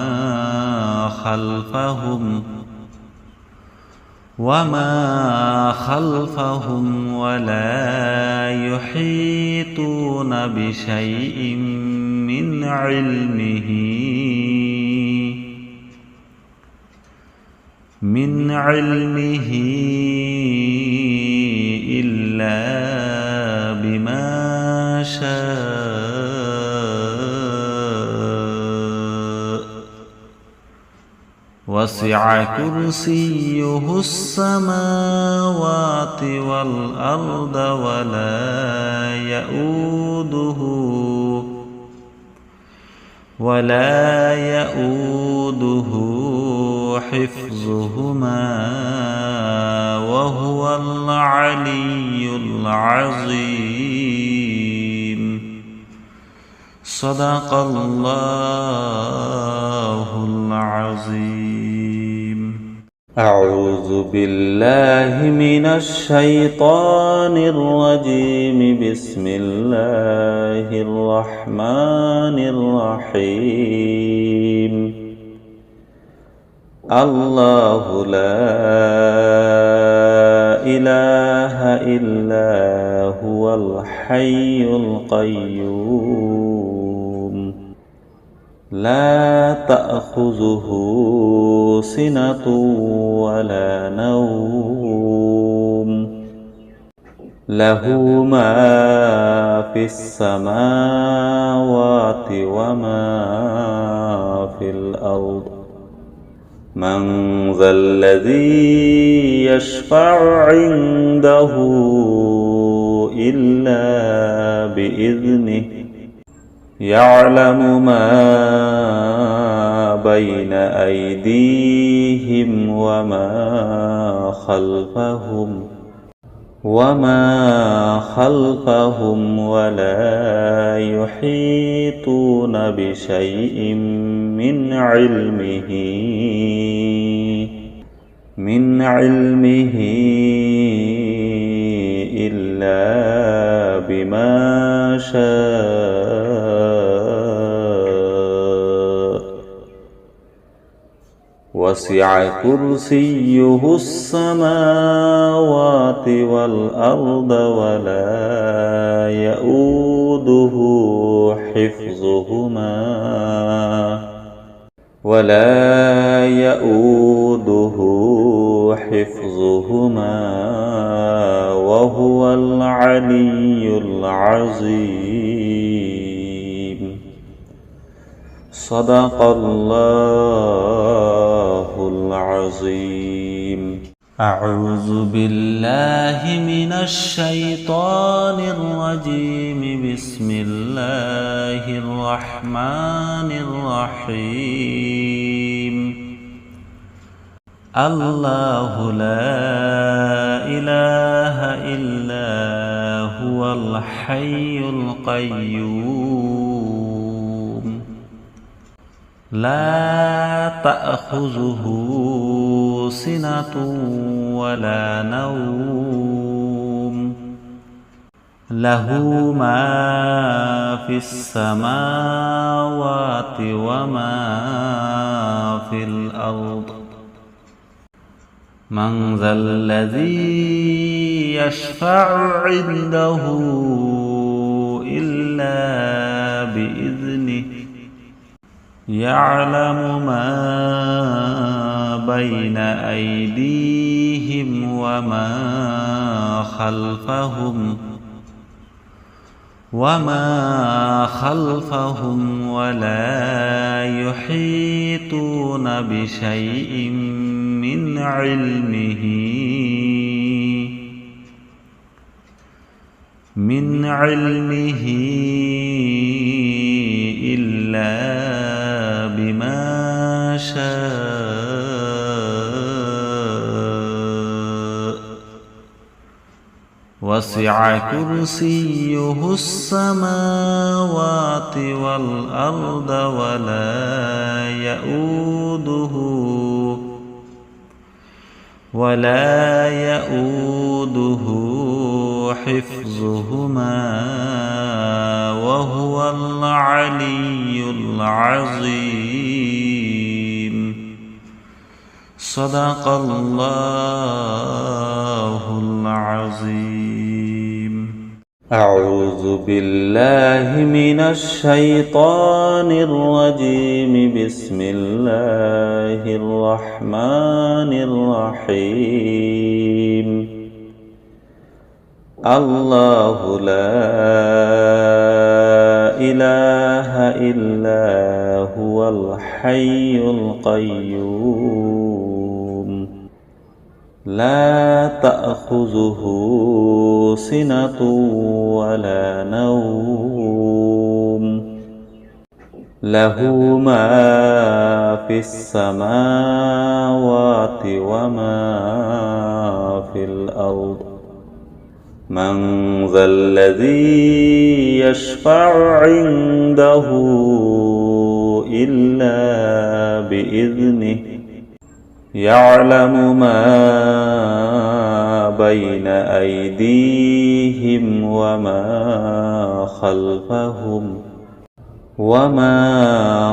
خلفهم ولا يحيطون بشيء من علمه إلا بما شاء وسع كرسيه السماوات والأرض ولا يؤوده حفظهما وهو العلي العظيم. صدق الله العظيم. أعوذ بالله من الشيطان الرجيم. بسم الله الرحمن الرحيم. الله لا إله إلا هو الحي القيوم لا تأخذه سنة ولا نوم له ما في السماوات وما في الأرض من ذا الذي يشفع عنده إلا بإذنه يعلم ما بين أيديهم وما خلفهم ولا يحيطون بشيء من علمه إلا بما شاء وسع كرسيه السماوات والأرض ولا يؤوده حفظهما وهو العلي العظيم صدق الله العظيم. أعوذ بالله من الشيطان الرجيم. بسم الله الرحمن الرحيم. الله لا إله إلا هو الحي القيوم لا تأخذه سنة ولا نوم له ما في السماوات وما في الأرض من ذا الذي يشفع عنده إلا بإذنه يعلم ما بين أيديهم وما خلفهم ولا يحيطون بشيء من علمه إلا بما شاء وسع كرسيه السماوات والأرض ولا يؤوده حفظهما وهو العلي العظيم صدق الله العظيم. أعوذ بالله من الشيطان الرجيم. بسم الله الرحمن الرحيم. الله لا إله إلا هو الحي القيوم لا تأخذه سنة ولا نوم له ما في السماوات وما في الأرض من ذا الذي يشفع عنده إلا بإذنه يعلم ما بين أيديهم وما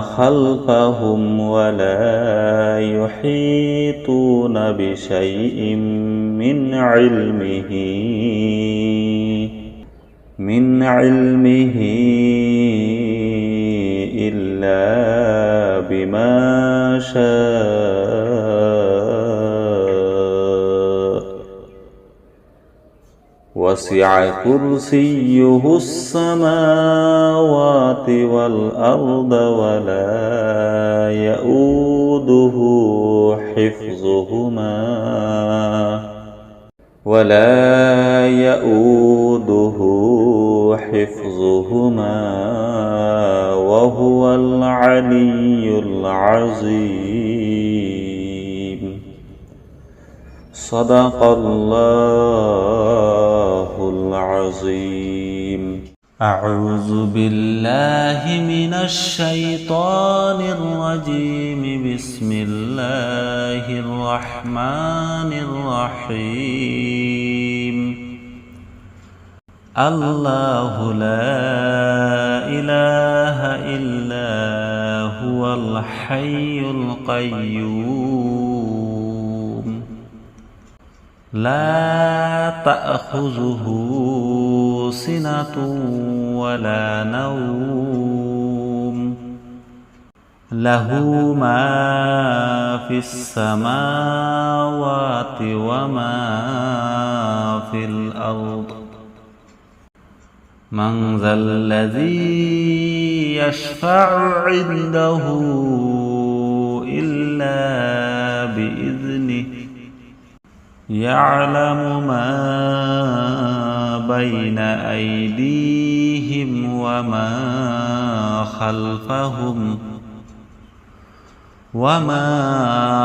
خلفهم ولا يحيطون بشيء من علمه إلا بما شاء وسع كرسيه السماوات والأرض ولا يؤوده حفظهما ولا يؤوده حفظهما وهو العلي العظيم صدق الله العظيم. أعوذ بالله من الشيطان الرجيم. بسم الله الرحمن الرحيم. الله لا إله إلا هو الحي القيوم لا تأخذه سنة ولا نوم له ما في السماوات وما في الأرض من ذا الذي يشفع عنده إلا بإذنه يعلم ما بين أيديهم وما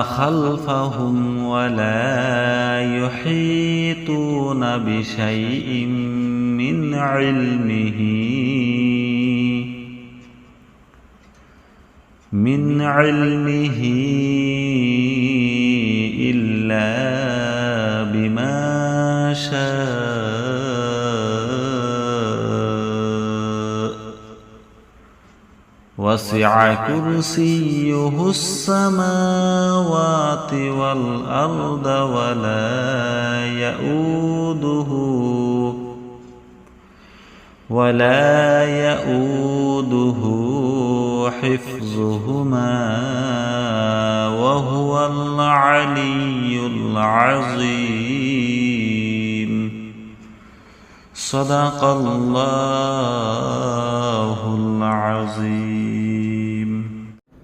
خلفهم ولا يحيطون بشيء من علمه إلا بما شاء وسع كرسيه السماوات والأرض ولا يؤوده حفظهما وهو العلي العظيم صدق الله العظيم.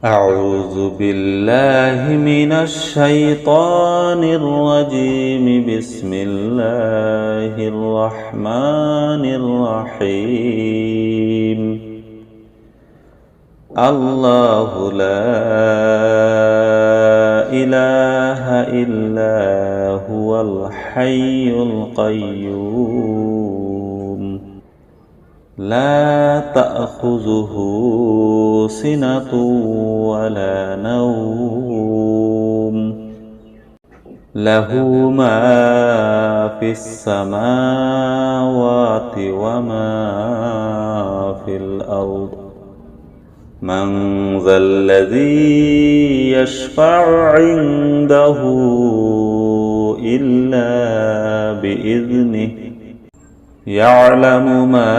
أعوذ بالله من الشيطان الرجيم. بسم الله الرحمن الرحيم. الله لا إله إلا هو الحي القيوم لا تأخذه سنة ولا نوم له ما في السماوات وما في الأرض من ذا الذي يشفع عنده إلا بإذنه يعلم ما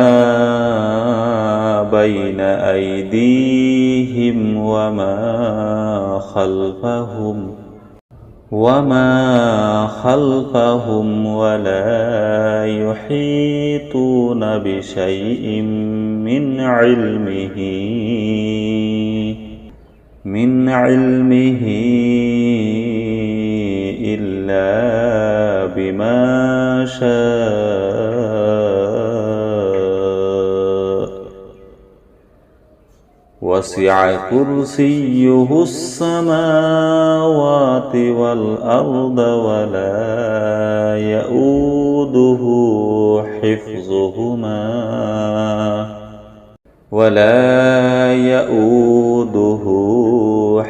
بين أيديهم وما خلفهم ولا يحيطون بشيء من علمه إلا بما شاء وسع كرسيه السماوات والأرض ولا يؤوده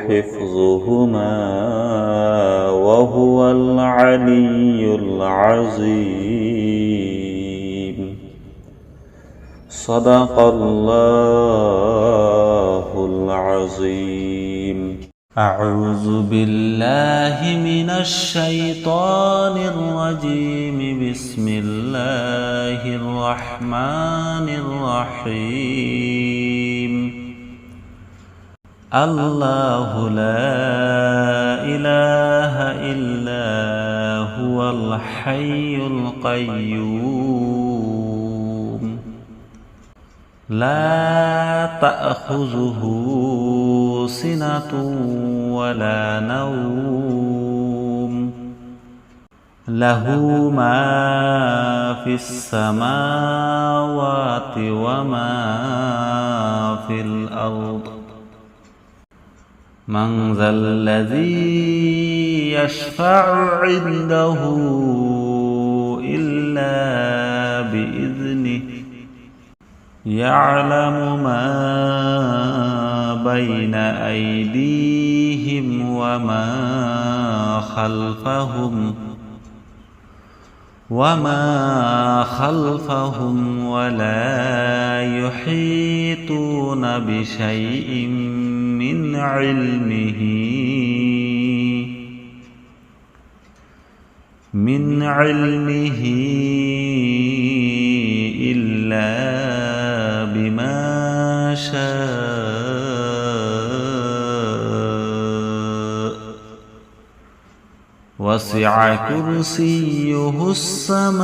حفظهما وهو العلي العظيم صدق الله العظيم. أعوذ بالله من الشيطان الرجيم. بسم الله الرحمن الرحيم. الله لا إله إلا هو الحي القيوم لا تأخذه سنة ولا نوم له ما في السماوات وما في الأرض من ذا الذي يشفع عنده إلا بإذنه يعلم ما بين أيديهم وما خلفهم ولا يحيطون بشيء من علمه إلا بما شاء وسع كرسيه السماوات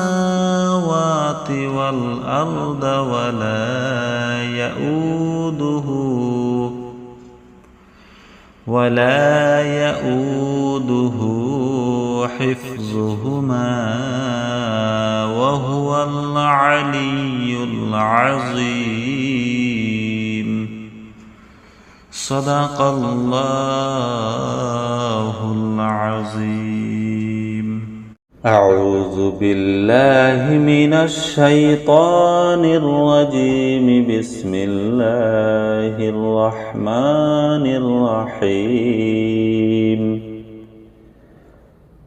والأرض ولا يؤوده حفظهما وهو العلي العظيم صدق الله العظيم. أعوذ بالله من الشيطان الرجيم. بسم الله الرحمن الرحيم.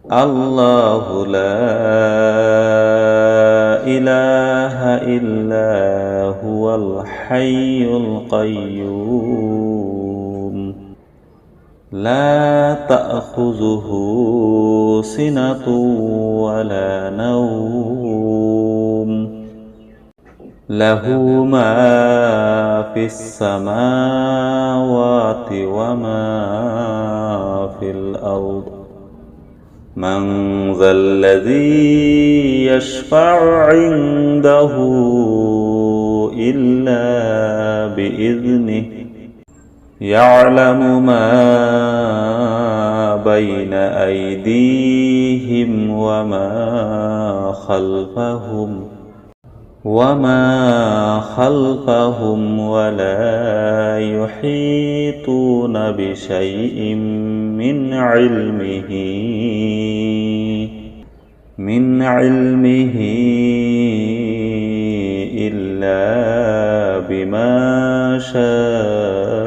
الله لا إله إلا هو الحي القيوم لا تأخذه سنة ولا نوم له ما في السماوات وما في الأرض من ذا الذي يشفع عنده إلا بإذنه يعلم ما بين أيديهم وما خلفهم ولا يحيطون بشيء من علمه إلا بما شاء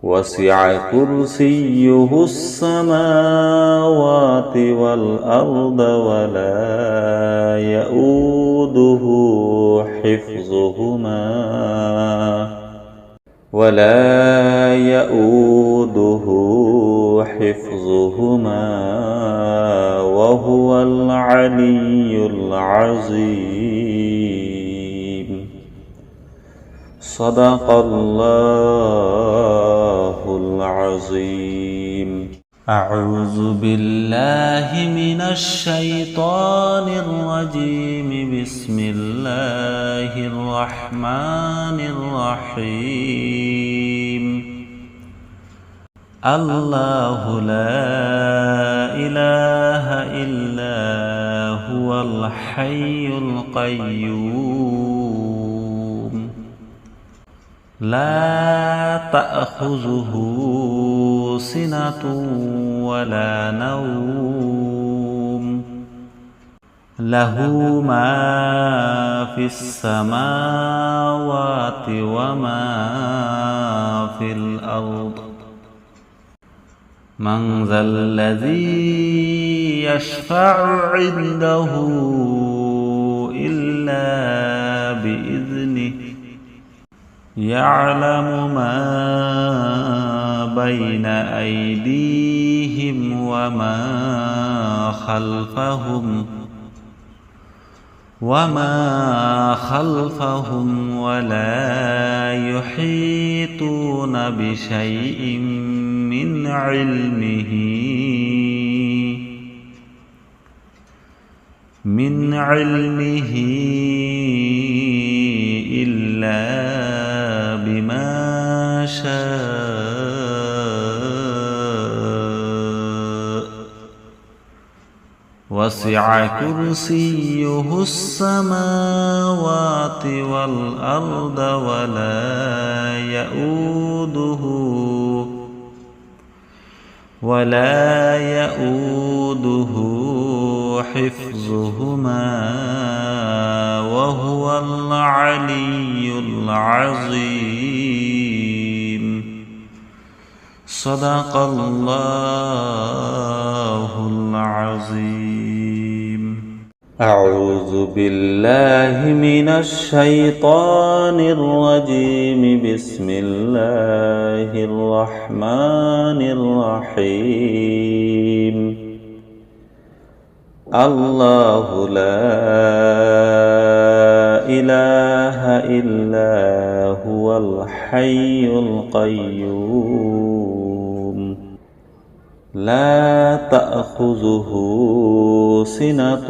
وسع كرسيه السماوات والأرض ولا يؤوده حفظهما وهو العلي العظيم صدق الله العظيم. أعوذ بالله من الشيطان الرجيم. بسم الله الرحمن الرحيم. الله لا إله إلا هو الحي القيوم لا تأخذه سنة ولا نوم له ما في السماوات وما في الأرض من ذا الذي يشفع عنده إلا بإذنه يعلم ما بين أيديهم وما خلفهم ولا يحيطون بشيء من من علمه إلا بما شاء وسع كرسيه السماوات والأرض ولا يؤوده حفظهما وهو العلي العظيم صدق الله العظيم. أعوذ بالله من الشيطان الرجيم. بسم الله الرحمن الرحيم. الله لا إله إلا هو الحي القيوم لا تأخذه سنة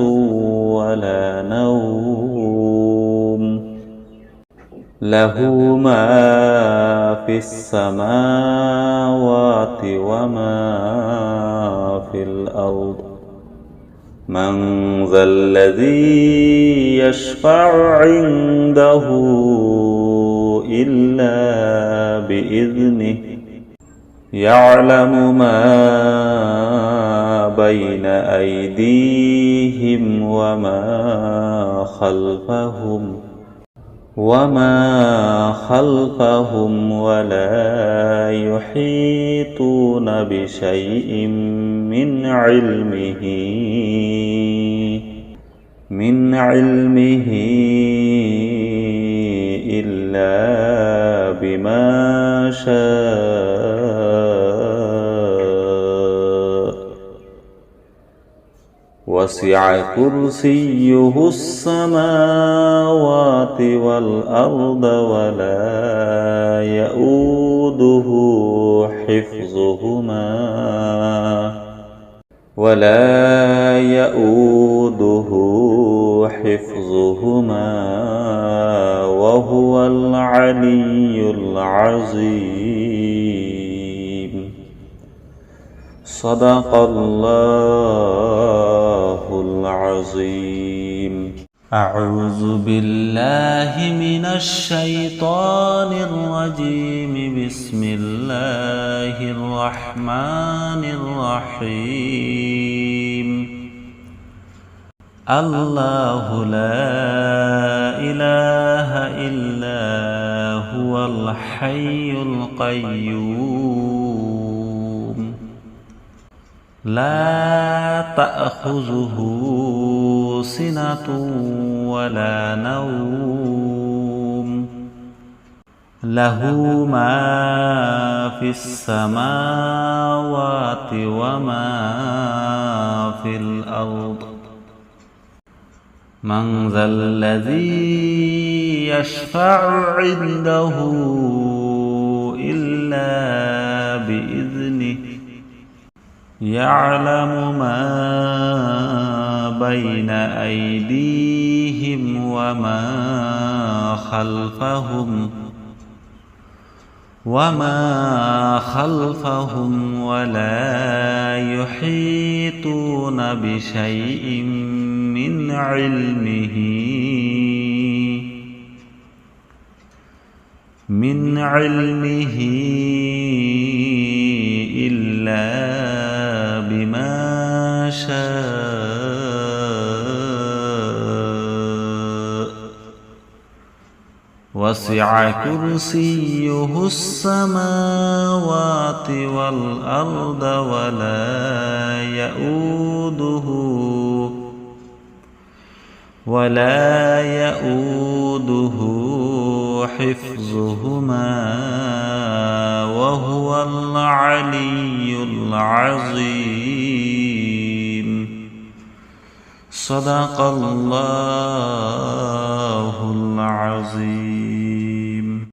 ولا نوم له ما في السماوات وما في الأرض من ذا الذي يشفع عنده إلا بإذنه يعلم ما بين أيديهم وما خلفهم ولا يحيطون بشيء من علمه إلا بما شاء وسع كرسيه السماوات والأرض ولا يؤوده حفظهما وهو العلي العظيم صدق الله العظيم. أعوذ بالله من الشيطان الرجيم. بسم الله الرحمن الرحيم. الله لا إله إلا هو الحي القيوم لا تأخذه سنة ولا نوم له ما في السماوات وما في الأرض من ذا الذي يشفع عنده إلا بإذنه يعلم ما بين أيديهم وما خلفهم ولا يحيطون بشيء من علمه إلا بما شاء وسع كرسيه السماوات والأرض ولا يؤوده حفظهما وهو العلي العظيم صدق الله العظيم.